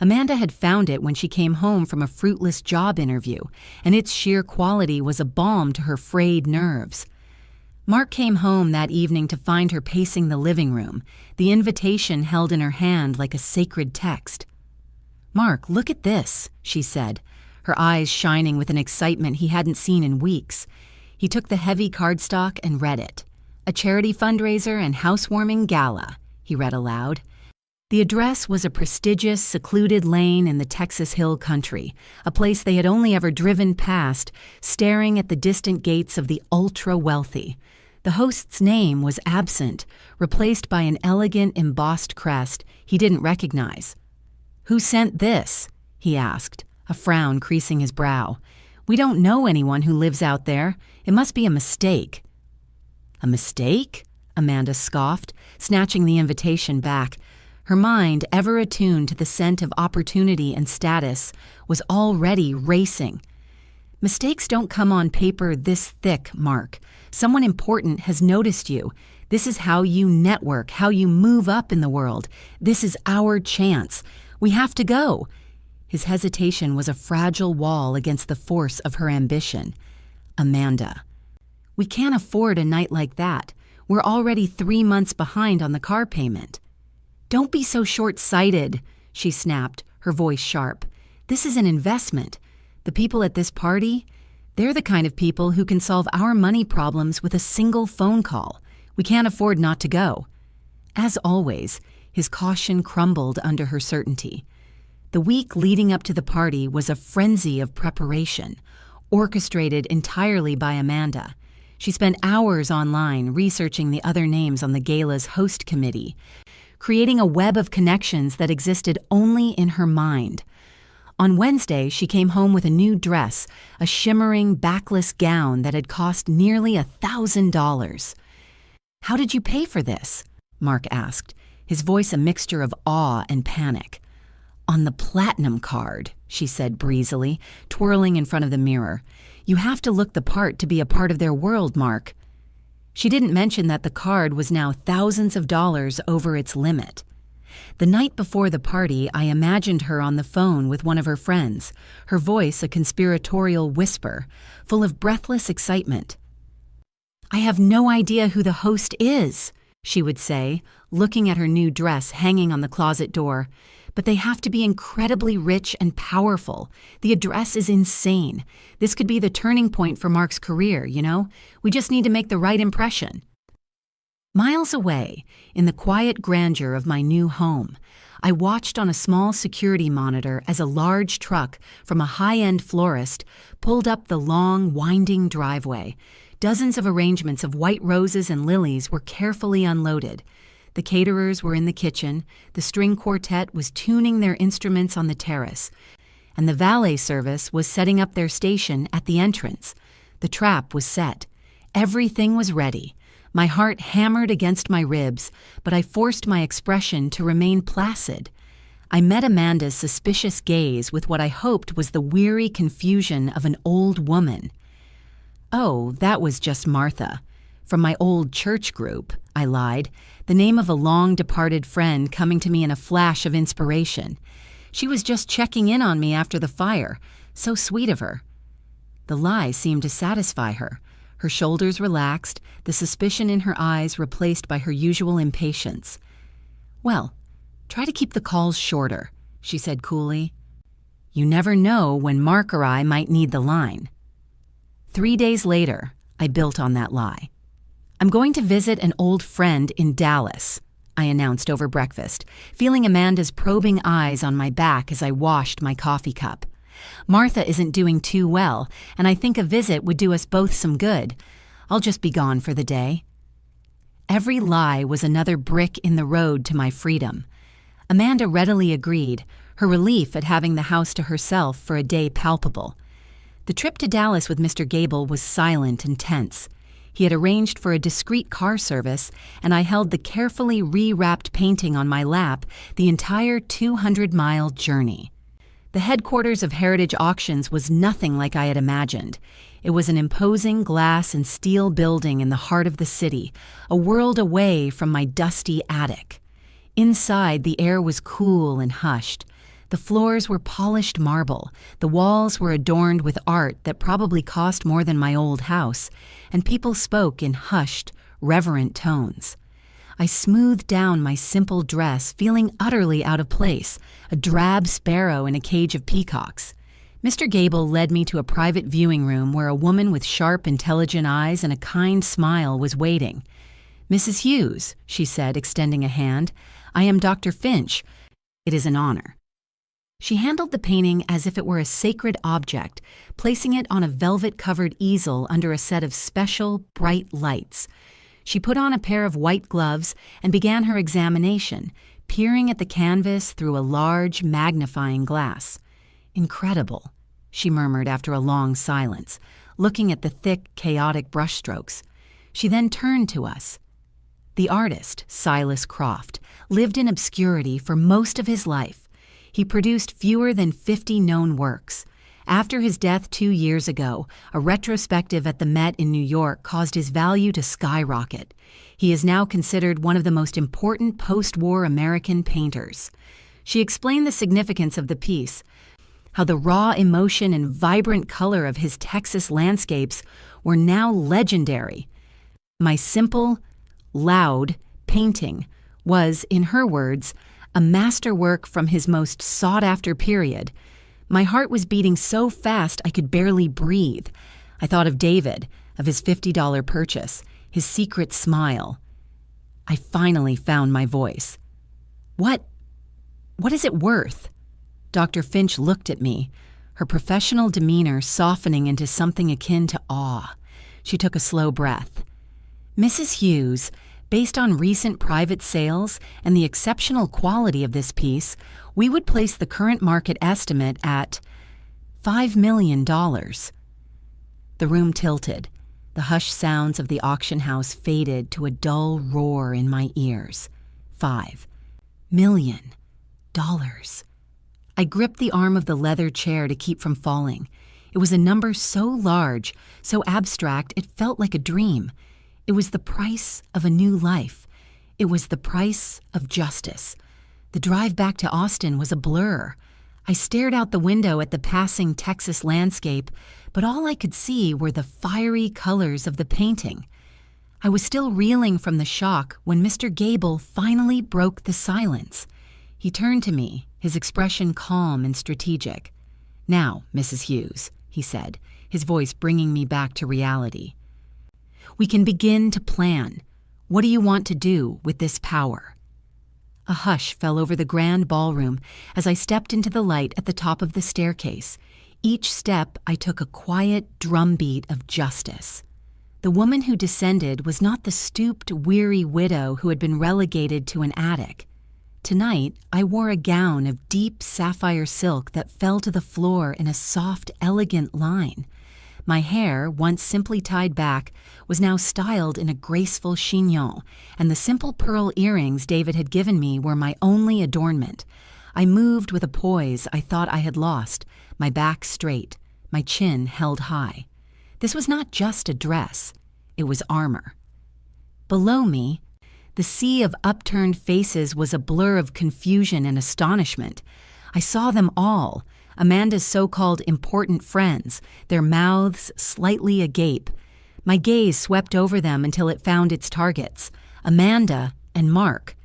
Amanda had found it when she came home from a fruitless job interview, and its sheer quality was a balm to her frayed nerves. Mark came home that evening to find her pacing the living room, the invitation held in her hand like a sacred text. "Mark, look at this," she said, her eyes shining with an excitement he hadn't seen in weeks. He took the heavy cardstock and read it. "A charity fundraiser and housewarming gala," he read aloud. The address was a prestigious, secluded lane in the Texas Hill Country, a place they had only ever driven past, staring at the distant gates of the ultra-wealthy. The host's name was absent, replaced by an elegant embossed crest he didn't recognize. "Who sent this?" he asked, a frown creasing his brow. "We don't know anyone who lives out there. It must be a mistake." "A mistake?" Amanda scoffed, snatching the invitation back. Her mind, ever attuned to the scent of opportunity and status, was already racing. "Mistakes don't come on paper this thick, Mark. Someone important has noticed you. This is how you network, how you move up in the world. This is our chance. We have to go." His hesitation was a fragile wall against the force of her ambition. Amanda. "We can't afford a night like that. We're already 3 months behind on the car payment." "Don't be so short-sighted," she snapped, her voice sharp. "This is an investment. The people at this party, they're the kind of people who can solve our money problems with a single phone call. We can't afford not to go." As always, his caution crumbled under her certainty. The week leading up to the party was a frenzy of preparation, orchestrated entirely by Amanda. She spent hours online researching the other names on the gala's host committee, creating a web of connections that existed only in her mind. On Wednesday, she came home with a new dress, a shimmering, backless gown that had cost nearly $1,000. "How did you pay for this?" Mark asked, his voice a mixture of awe and panic. "On the platinum card," she said breezily, twirling in front of the mirror. "You have to look the part to be a part of their world, Mark." She didn't mention that the card was now thousands of dollars over its limit. The night before the party, I imagined her on the phone with one of her friends, her voice a conspiratorial whisper, full of breathless excitement. "I have no idea who the host is," she would say, looking at her new dress hanging on the closet door. "But they have to be incredibly rich and powerful. The address is insane. This could be the turning point for Mark's career, you know? We just need to make the right impression." Miles away, in the quiet grandeur of my new home, I watched on a small security monitor as a large truck from a high-end florist pulled up the long, winding driveway. Dozens of arrangements of white roses and lilies were carefully unloaded. The caterers were in the kitchen, the string quartet was tuning their instruments on the terrace, and the valet service was setting up their station at the entrance. The trap was set. Everything was ready. My heart hammered against my ribs, but I forced my expression to remain placid. I met Amanda's suspicious gaze with what I hoped was the weary confusion of an old woman. "Oh, that was just Martha. From my old church group," I lied, the name of a long-departed friend coming to me in a flash of inspiration. "She was just checking in on me after the fire. So sweet of her." The lie seemed to satisfy her. Her shoulders relaxed, the suspicion in her eyes replaced by her usual impatience. "Well, try to keep the calls shorter," she said coolly. "You never know when Mark or I might need the line." 3 days later, I built on that lie. "I'm going to visit an old friend in Dallas," I announced over breakfast, feeling Amanda's probing eyes on my back as I washed my coffee cup. "Martha isn't doing too well, and I think a visit would do us both some good. I'll just be gone for the day." Every lie was another brick in the road to my freedom. Amanda readily agreed, her relief at having the house to herself for a day palpable. The trip to Dallas with Mr. Gable was silent and tense. He had arranged for a discreet car service, and I held the carefully re-wrapped painting on my lap the entire 200-mile journey. The headquarters of Heritage Auctions was nothing like I had imagined. It was an imposing glass and steel building in the heart of the city, a world away from my dusty attic. Inside, the air was cool and hushed. The floors were polished marble, the walls were adorned with art that probably cost more than my old house, and people spoke in hushed, reverent tones. I smoothed down my simple dress, feeling utterly out of place, a drab sparrow in a cage of peacocks. Mr. Gable led me to a private viewing room where a woman with sharp, intelligent eyes and a kind smile was waiting. "Mrs. Hughes," she said, extending a hand, "I am Dr. Finch. It is an honor." She handled the painting as if it were a sacred object, placing it on a velvet-covered easel under a set of special, bright lights. She put on a pair of white gloves and began her examination, peering at the canvas through a large, magnifying glass. "Incredible," she murmured after a long silence, looking at the thick, chaotic brushstrokes. She then turned to us. The artist, Silas Croft, lived in obscurity for most of his life. He produced fewer than 50 known works. After his death 2 years ago, a retrospective at the Met in New York caused his value to skyrocket. He is now considered one of the most important post-war American painters. She explained the significance of the piece, how the raw emotion and vibrant color of his Texas landscapes were now legendary. My simple, loud painting was, in her words, a masterwork from his most sought-after period. My heart was beating so fast I could barely breathe. I thought of David, of his $50 purchase, his secret smile. I finally found my voice. What is it worth?" Dr. Finch looked at me, her professional demeanor softening into something akin to awe. She took a slow breath. "Mrs. Hughes, based on recent private sales and the exceptional quality of this piece, we would place the current market estimate at $5 million. The room tilted. The hushed sounds of the auction house faded to a dull roar in my ears. $5 million. I gripped the arm of the leather chair to keep from falling. It was a number so large, so abstract, it felt like a dream. It was the price of a new life. It was the price of justice. The drive back to Austin was a blur. I stared out the window at the passing Texas landscape, but all I could see were the fiery colors of the painting. I was still reeling from the shock when Mr. Gable finally broke the silence. He turned to me, his expression calm and strategic. "Now, Mrs. Hughes," he said, his voice bringing me back to reality. "We can begin to plan. What do you want to do with this power?" A hush fell over the grand ballroom as I stepped into the light at the top of the staircase. Each step I took a quiet drumbeat of justice. The woman who descended was not the stooped, weary widow who had been relegated to an attic. Tonight, I wore a gown of deep sapphire silk that fell to the floor in a soft, elegant line. My hair, once simply tied back, was now styled in a graceful chignon, and the simple pearl earrings David had given me were my only adornment. I moved with a poise I thought I had lost, my back straight, my chin held high. This was not just a dress, it was armor. Below me, the sea of upturned faces was a blur of confusion and astonishment. I saw them all, Amanda's so-called important friends, their mouths slightly agape. My gaze swept over them until it found its targets, Amanda and Mark.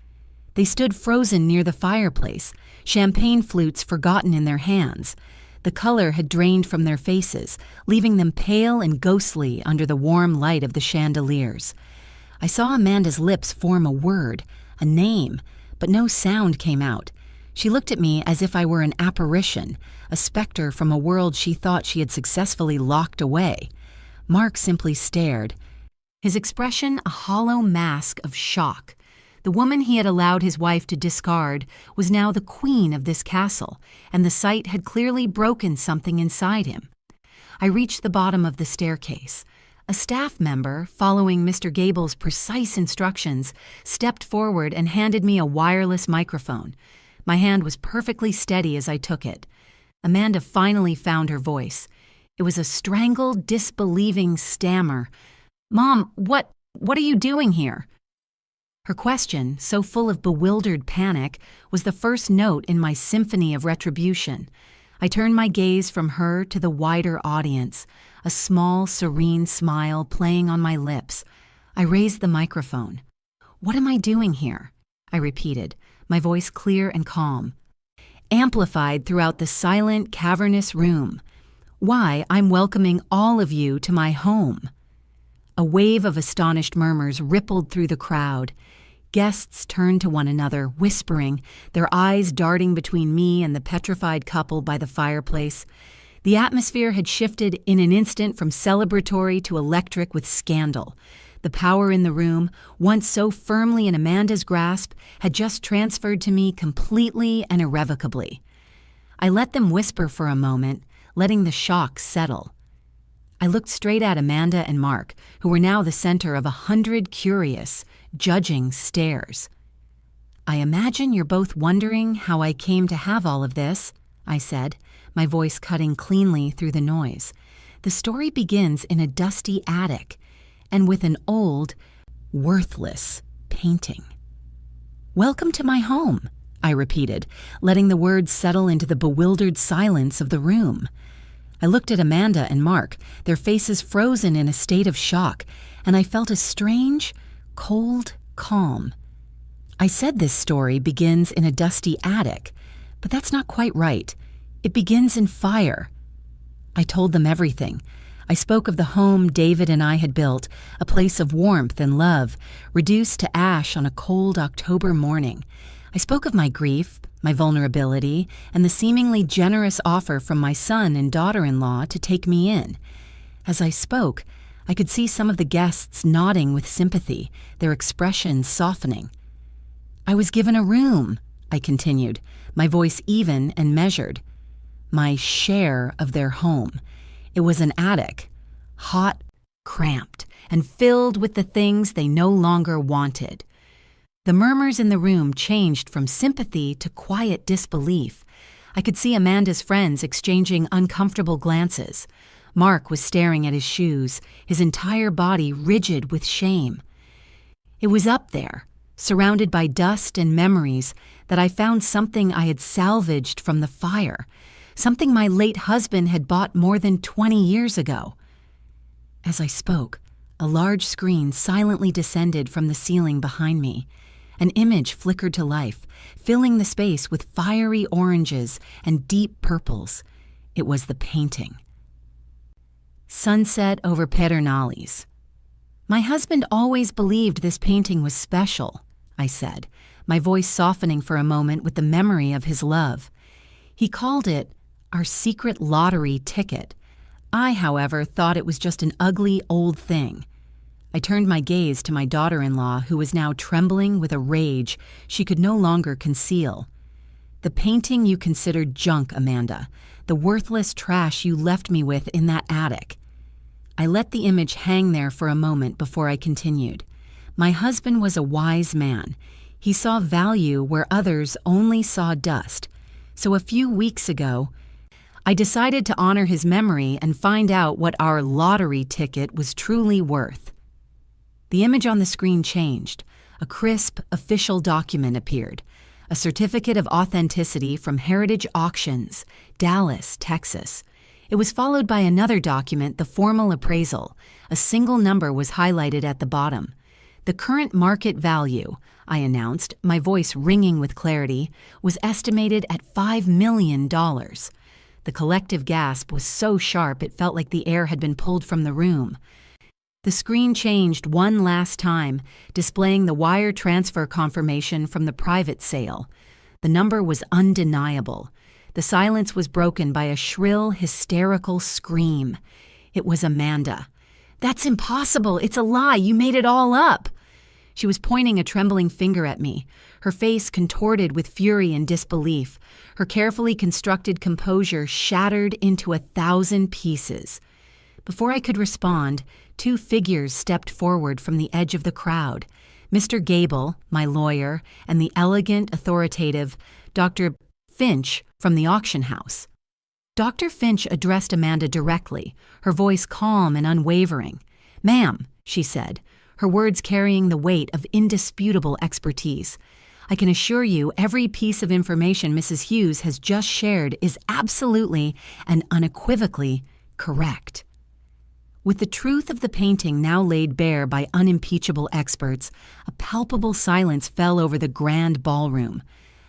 They stood frozen near the fireplace, champagne flutes forgotten in their hands. The color had drained from their faces, leaving them pale and ghostly under the warm light of the chandeliers. I saw Amanda's lips form a word, a name, but no sound came out. She looked at me as if I were an apparition, a specter from a world she thought she had successfully locked away. Mark simply stared, his expression a hollow mask of shock. The woman he had allowed his wife to discard was now the queen of this castle, and the sight had clearly broken something inside him. I reached the bottom of the staircase. A staff member, following Mr. Gable's precise instructions, stepped forward and handed me a wireless microphone. My hand was perfectly steady as I took it. Amanda finally found her voice. It was a strangled, disbelieving stammer. "Mom, what are you doing here?" Her question, so full of bewildered panic, was the first note in my symphony of retribution. I turned my gaze from her to the wider audience, a small, serene smile playing on my lips. I raised the microphone. "What am I doing here?" I repeated, my voice clear and calm, amplified throughout the silent, cavernous room. "Why, I'm welcoming all of you to my home." A wave of astonished murmurs rippled through the crowd. Guests turned to one another, whispering, their eyes darting between me and the petrified couple by the fireplace. The atmosphere had shifted in an instant from celebratory to electric with scandal. The power in the room, once so firmly in Amanda's grasp, had just transferred to me completely and irrevocably. I let them whisper for a moment, letting the shock settle. I looked straight at Amanda and Mark, who were now the center of 100 curious, judging stares. "I imagine you're both wondering how I came to have all of this," I said, my voice cutting cleanly through the noise. "The story begins in a dusty attic, and with an old, worthless painting." "Welcome to my home," I repeated, letting the words settle into the bewildered silence of the room. I looked at Amanda and Mark, their faces frozen in a state of shock, and I felt a strange, cold calm. I said this story begins in a dusty attic, but that's not quite right. It begins in fire. I told them everything. I spoke of the home David and I had built, a place of warmth and love, reduced to ash on a cold October morning. I spoke of my grief, my vulnerability, and the seemingly generous offer from my son and daughter-in-law to take me in. As I spoke, I could see some of the guests nodding with sympathy, their expressions softening. "I was given a room," I continued, my voice even and measured. My share of their home. It was an attic, hot, cramped, and filled with the things they no longer wanted. The murmurs in the room changed from sympathy to quiet disbelief. I could see Amanda's friends exchanging uncomfortable glances. Mark was staring at his shoes, his entire body rigid with shame. It was up there, surrounded by dust and memories, that I found something I had salvaged from the fire, something my late husband had bought more than 20 years ago. As I spoke, a large screen silently descended from the ceiling behind me. An image flickered to life, filling the space with fiery oranges and deep purples. It was the painting. Sunset over Pedernales. "My husband always believed this painting was special," I said, my voice softening for a moment with the memory of his love. "He called it our secret lottery ticket. I, however, thought it was just an ugly old thing." I turned my gaze to my daughter-in-law, who was now trembling with a rage she could no longer conceal. "The painting you considered junk, Amanda, the worthless trash you left me with in that attic." I let the image hang there for a moment before I continued. "My husband was a wise man. He saw value where others only saw dust. So a few weeks ago, I decided to honor his memory and find out what our lottery ticket was truly worth." The image on the screen changed. A crisp, official document appeared. A certificate of authenticity from Heritage Auctions, Dallas, Texas. It was followed by another document, the formal appraisal. A single number was highlighted at the bottom. "The current market value," I announced, my voice ringing with clarity, "was estimated at $5 million. The collective gasp was so sharp it felt like the air had been pulled from the room. The screen changed one last time, displaying the wire transfer confirmation from the private sale. The number was undeniable. The silence was broken by a shrill, hysterical scream. It was Amanda. "That's impossible! It's a lie! You made it all up!" She was pointing a trembling finger at me, her face contorted with fury and disbelief, her carefully constructed composure shattered into 1,000 pieces. Before I could respond, 2 figures stepped forward from the edge of the crowd. Mr. Gable, my lawyer, and the elegant, authoritative Dr. Finch from the auction house. Dr. Finch addressed Amanda directly, her voice calm and unwavering. "Ma'am," she said, her words carrying the weight of indisputable expertise, "I can assure you every piece of information Mrs. Hughes has just shared is absolutely and unequivocally correct." With the truth of the painting now laid bare by unimpeachable experts, a palpable silence fell over the grand ballroom.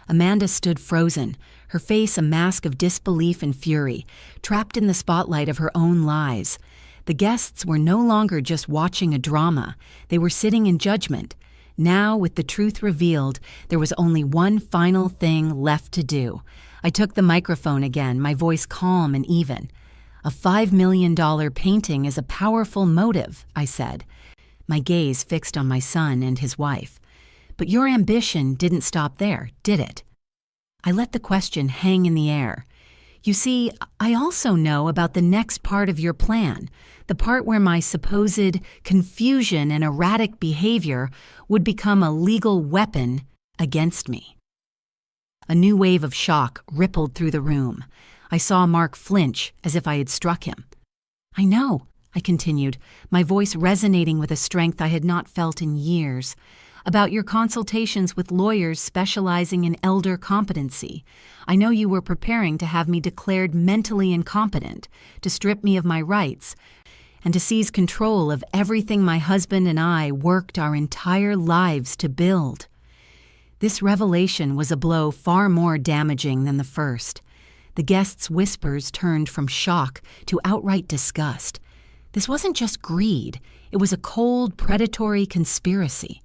Amanda stood frozen, her face a mask of disbelief and fury, trapped in the spotlight of her own lies. The guests were no longer just watching a drama. They were sitting in judgment. Now, with the truth revealed, there was only one final thing left to do. I took the microphone again, my voice calm and even. "A $5 million painting is a powerful motive," I said, my gaze fixed on my son and his wife. "But your ambition didn't stop there, did it?" I let the question hang in the air. "You see, I also know about the next part of your plan, the part where my supposed confusion and erratic behavior would become a legal weapon against me." A new wave of shock rippled through the room. I saw Mark flinch as if I had struck him. "I know," I continued, my voice resonating with a strength I had not felt in years, "about your consultations with lawyers specializing in elder competency. I know you were preparing to have me declared mentally incompetent, to strip me of my rights, and to seize control of everything my husband and I worked our entire lives to build." This revelation was a blow far more damaging than the first. The guests' whispers turned from shock to outright disgust. This wasn't just greed, it was a cold, predatory conspiracy.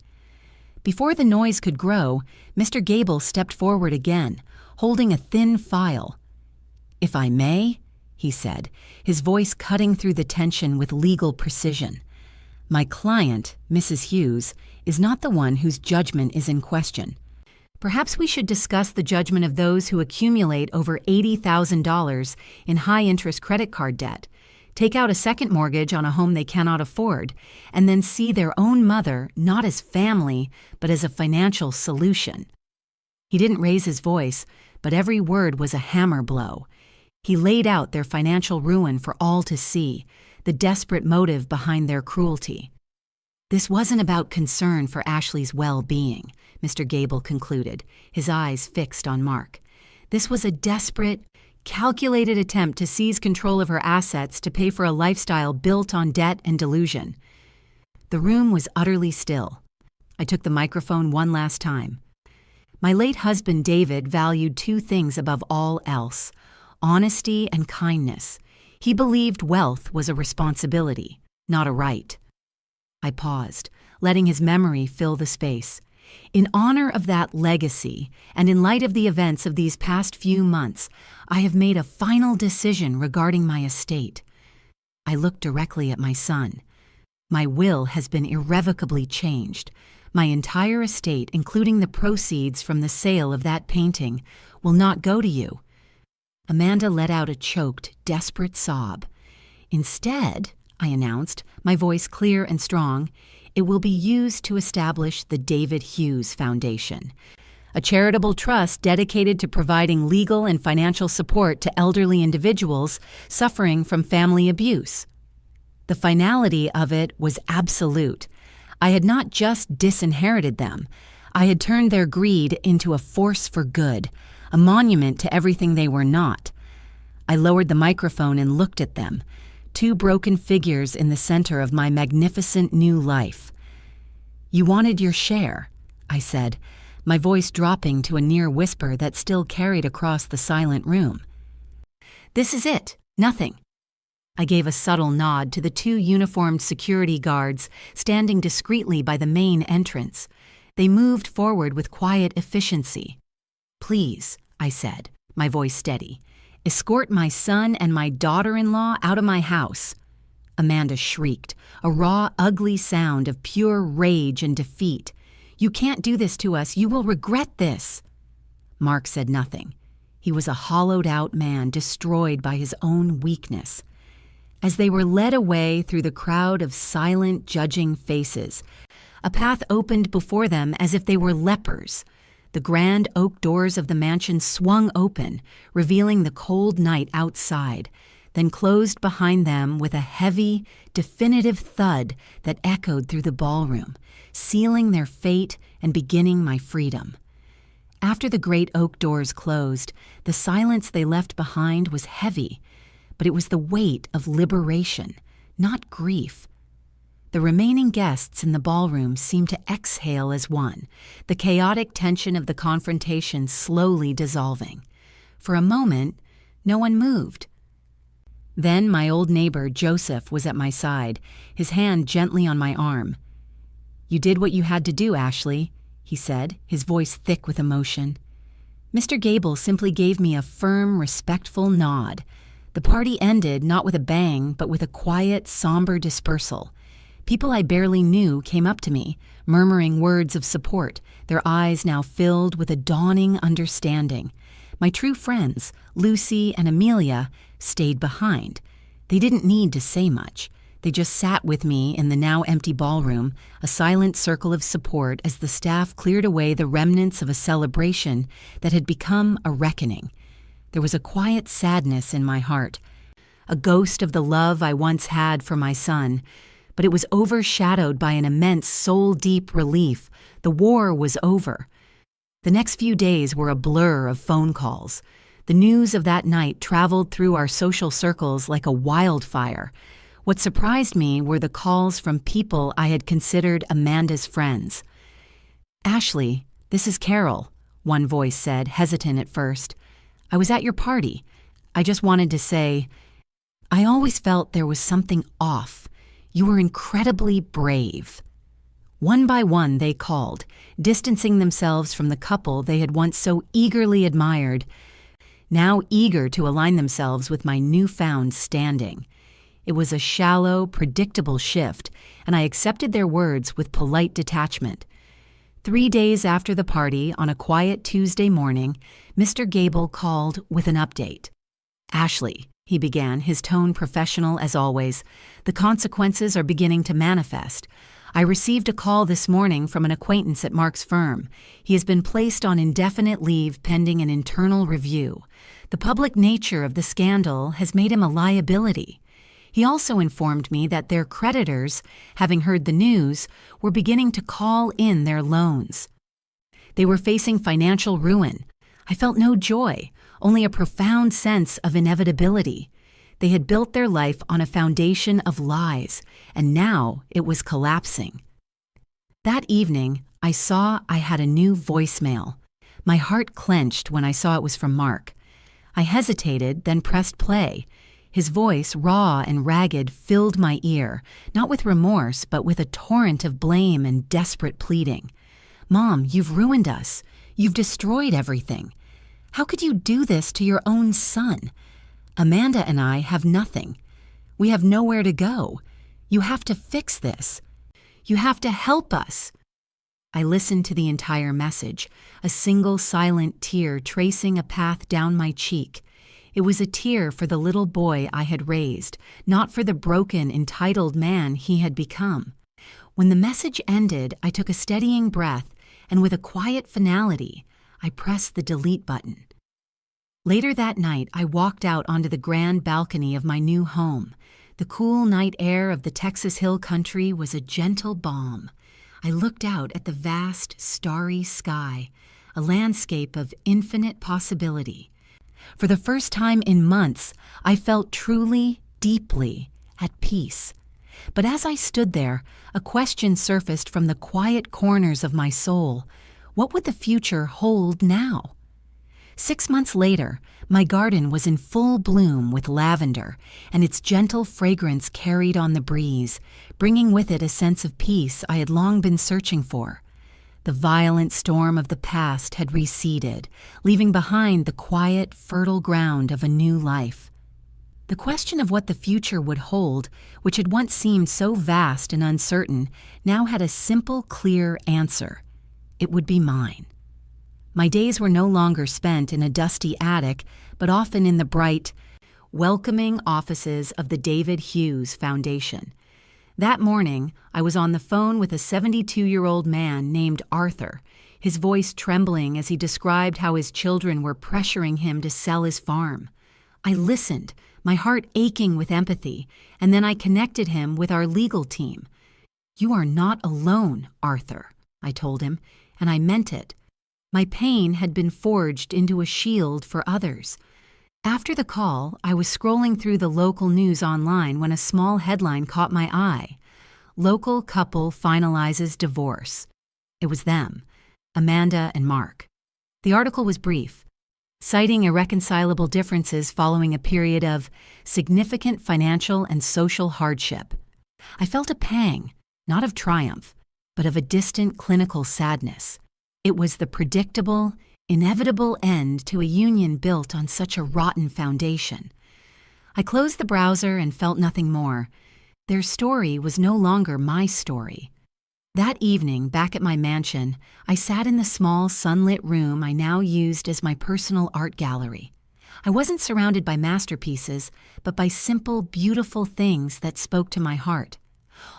Before the noise could grow, Mr. Gable stepped forward again, holding a thin file. "If I may," he said, his voice cutting through the tension with legal precision. "My client, Mrs. Hughes, is not the one whose judgment is in question. Perhaps we should discuss the judgment of those who accumulate over $80,000 in high-interest credit card debt, take out a second mortgage on a home they cannot afford, and then see their own mother not as family, but as a financial solution." He didn't raise his voice, but every word was a hammer blow. He laid out their financial ruin for all to see, the desperate motive behind their cruelty. "This wasn't about concern for Ashley's well-being," Mr. Gable concluded, his eyes fixed on Mark. "This was a desperate, calculated attempt to seize control of her assets to pay for a lifestyle built on debt and delusion." The room was utterly still. I took the microphone one last time. "My late husband David valued two things above all else: honesty and kindness. He believed wealth was a responsibility, not a right." I paused, letting his memory fill the space. "In honor of that legacy, and in light of the events of these past few months, I have made a final decision regarding my estate." I looked directly at my son. "My will has been irrevocably changed. My entire estate, including the proceeds from the sale of that painting, will not go to you." Amanda let out a choked, desperate sob. "Instead," I announced, my voice clear and strong, "it will be used to establish the David Hughes Foundation, a charitable trust dedicated to providing legal and financial support to elderly individuals suffering from family abuse." The finality of it was absolute. I had not just disinherited them. I had turned their greed into a force for good, a monument to everything they were not. I lowered the microphone and looked at them, two broken figures in the center of my magnificent new life. "You wanted your share," I said, my voice dropping to a near whisper that still carried across the silent room. "This is it, nothing." I gave a subtle nod to the two uniformed security guards standing discreetly by the main entrance. They moved forward with quiet efficiency. "Please," I said, my voice steady, "escort my son and my daughter-in-law out of my house." Amanda shrieked, a raw, ugly sound of pure rage and defeat. "You can't do this to us. You will regret this." Mark said nothing. He was a hollowed-out man destroyed by his own weakness. As they were led away through the crowd of silent, judging faces, a path opened before them as if they were lepers. The grand oak doors of the mansion swung open, revealing the cold night outside, then closed behind them with a heavy, definitive thud that echoed through the ballroom, sealing their fate and beginning my freedom. After the great oak doors closed, the silence they left behind was heavy, but it was the weight of liberation, not grief. The remaining guests in the ballroom seemed to exhale as one, the chaotic tension of the confrontation slowly dissolving. For a moment, no one moved. Then my old neighbor, Joseph, was at my side, his hand gently on my arm. "You did what you had to do, Ashley," he said, his voice thick with emotion. Mr. Gable simply gave me a firm, respectful nod. The party ended not with a bang, but with a quiet, somber dispersal. People I barely knew came up to me, murmuring words of support, their eyes now filled with a dawning understanding. My true friends, Lucy and Amelia, stayed behind. They didn't need to say much. They just sat with me in the now empty ballroom, a silent circle of support as the staff cleared away the remnants of a celebration that had become a reckoning. There was a quiet sadness in my heart, a ghost of the love I once had for my son, but it was overshadowed by an immense soul-deep relief. The war was over. The next few days were a blur of phone calls. The news of that night traveled through our social circles like a wildfire. What surprised me were the calls from people I had considered Amanda's friends. "Ashley, this is Carol," one voice said, hesitant at first. "I was at your party. I just wanted to say, I always felt there was something off. You were incredibly brave." One by one they called, distancing themselves from the couple they had once so eagerly admired, now eager to align themselves with my newfound standing. It was a shallow, predictable shift, and I accepted their words with polite detachment. 3 days after the party, on a quiet Tuesday morning, Mr. Gable called with an update. "Ashley," he began, his tone professional as always, "the consequences are beginning to manifest. I received a call this morning from an acquaintance at Mark's firm. He has been placed on indefinite leave pending an internal review. The public nature of the scandal has made him a liability. He also informed me that their creditors, having heard the news, were beginning to call in their loans. They were facing financial ruin. I felt no joy, only a profound sense of inevitability. They had built their life on a foundation of lies, and now it was collapsing." That evening, I saw I had a new voicemail. My heart clenched when I saw it was from Mark. I hesitated, then pressed play. His voice, raw and ragged, filled my ear, not with remorse, but with a torrent of blame and desperate pleading. "Mom, you've ruined us. You've destroyed everything. How could you do this to your own son? Amanda and I have nothing. We have nowhere to go. You have to fix this. You have to help us." I listened to the entire message, a single silent tear tracing a path down my cheek. It was a tear for the little boy I had raised, not for the broken, entitled man he had become. When the message ended, I took a steadying breath, and with a quiet finality, I pressed the delete button. Later that night, I walked out onto the grand balcony of my new home. The cool night air of the Texas Hill Country was a gentle balm. I looked out at the vast, starry sky, a landscape of infinite possibility. For the first time in months, I felt truly, deeply at peace. But as I stood there, a question surfaced from the quiet corners of my soul. What would the future hold now? 6 months later, my garden was in full bloom with lavender, and its gentle fragrance carried on the breeze, bringing with it a sense of peace I had long been searching for. The violent storm of the past had receded, leaving behind the quiet, fertile ground of a new life. The question of what the future would hold, which had once seemed so vast and uncertain, now had a simple, clear answer. It would be mine. My days were no longer spent in a dusty attic, but often in the bright, welcoming offices of the David Hughes Foundation. That morning, I was on the phone with a 72-year-old man named Arthur, his voice trembling as he described how his children were pressuring him to sell his farm. I listened, my heart aching with empathy, and then I connected him with our legal team. "You are not alone, Arthur," I told him, and I meant it. My pain had been forged into a shield for others. After the call, I was scrolling through the local news online when a small headline caught my eye. "Local couple finalizes divorce." It was them, Amanda and Mark. The article was brief, citing irreconcilable differences following a period of significant financial and social hardship. I felt a pang, not of triumph, but of a distant clinical sadness. It was the predictable, inevitable end to a union built on such a rotten foundation. I closed the browser and felt nothing more. Their story was no longer my story. That evening, back at my mansion, I sat in the small, sunlit room I now used as my personal art gallery. I wasn't surrounded by masterpieces, but by simple, beautiful things that spoke to my heart.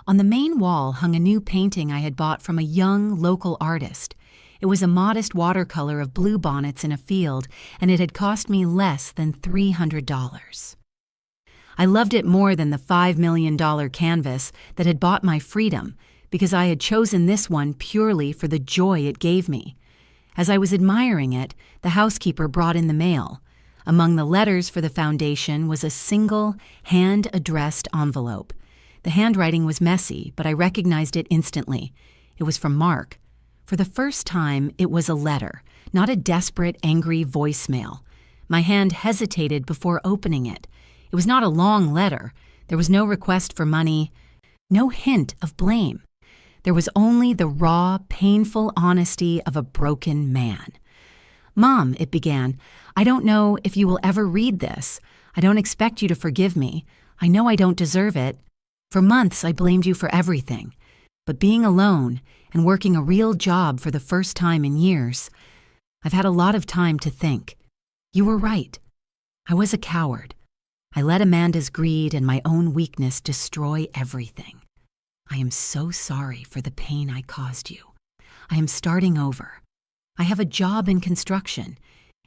On the main wall hung a new painting I had bought from a young, local artist. It was a modest watercolor of bluebonnets in a field, and it had cost me less than $300. I loved it more than the $5 million canvas that had bought my freedom, because I had chosen this one purely for the joy it gave me. As I was admiring it, the housekeeper brought in the mail. Among the letters for the foundation was a single, hand-addressed envelope. The handwriting was messy, but I recognized it instantly. It was from Mark. For the first time, it was a letter, not a desperate, angry voicemail. My hand hesitated before opening it. It was not a long letter. There was no request for money, no hint of blame. There was only the raw, painful honesty of a broken man. "Mom," it began, "I don't know if you will ever read this. I don't expect you to forgive me. I know I don't deserve it. For months I blamed you for everything. But being alone and working a real job for the first time in years, I've had a lot of time to think. You were right. I was a coward. I let Amanda's greed and my own weakness destroy everything. I am so sorry for the pain I caused you. I am starting over. I have a job in construction.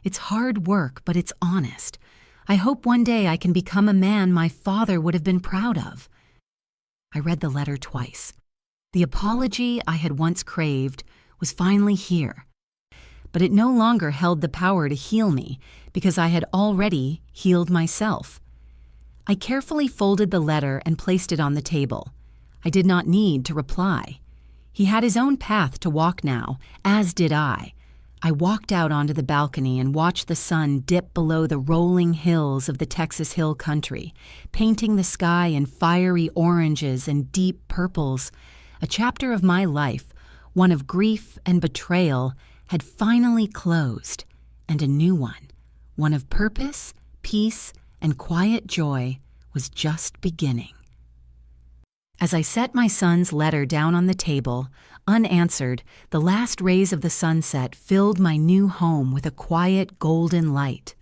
It's hard work, but it's honest. I hope one day I can become a man my father would have been proud of." I read the letter twice. The apology I had once craved was finally here. But it no longer held the power to heal me because I had already healed myself. I carefully folded the letter and placed it on the table. I did not need to reply. He had his own path to walk now, as did I. I walked out onto the balcony and watched the sun dip below the rolling hills of the Texas Hill Country, painting the sky in fiery oranges and deep purples. A chapter of my life, one of grief and betrayal, had finally closed, and a new one of purpose, peace, and quiet joy, was just beginning. As I set my son's letter down on the table, unanswered, the last rays of the sunset filled my new home with a quiet, golden light.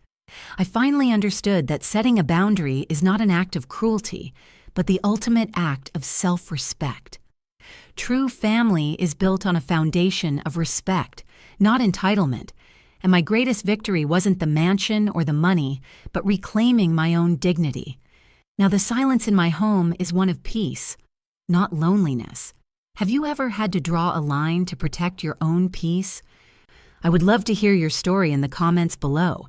I finally understood that setting a boundary is not an act of cruelty, but the ultimate act of self-respect. True family is built on a foundation of respect, not entitlement, and my greatest victory wasn't the mansion or the money, but reclaiming my own dignity. Now the silence in my home is one of peace, not loneliness. Have you ever had to draw a line to protect your own peace? I would love to hear your story in the comments below.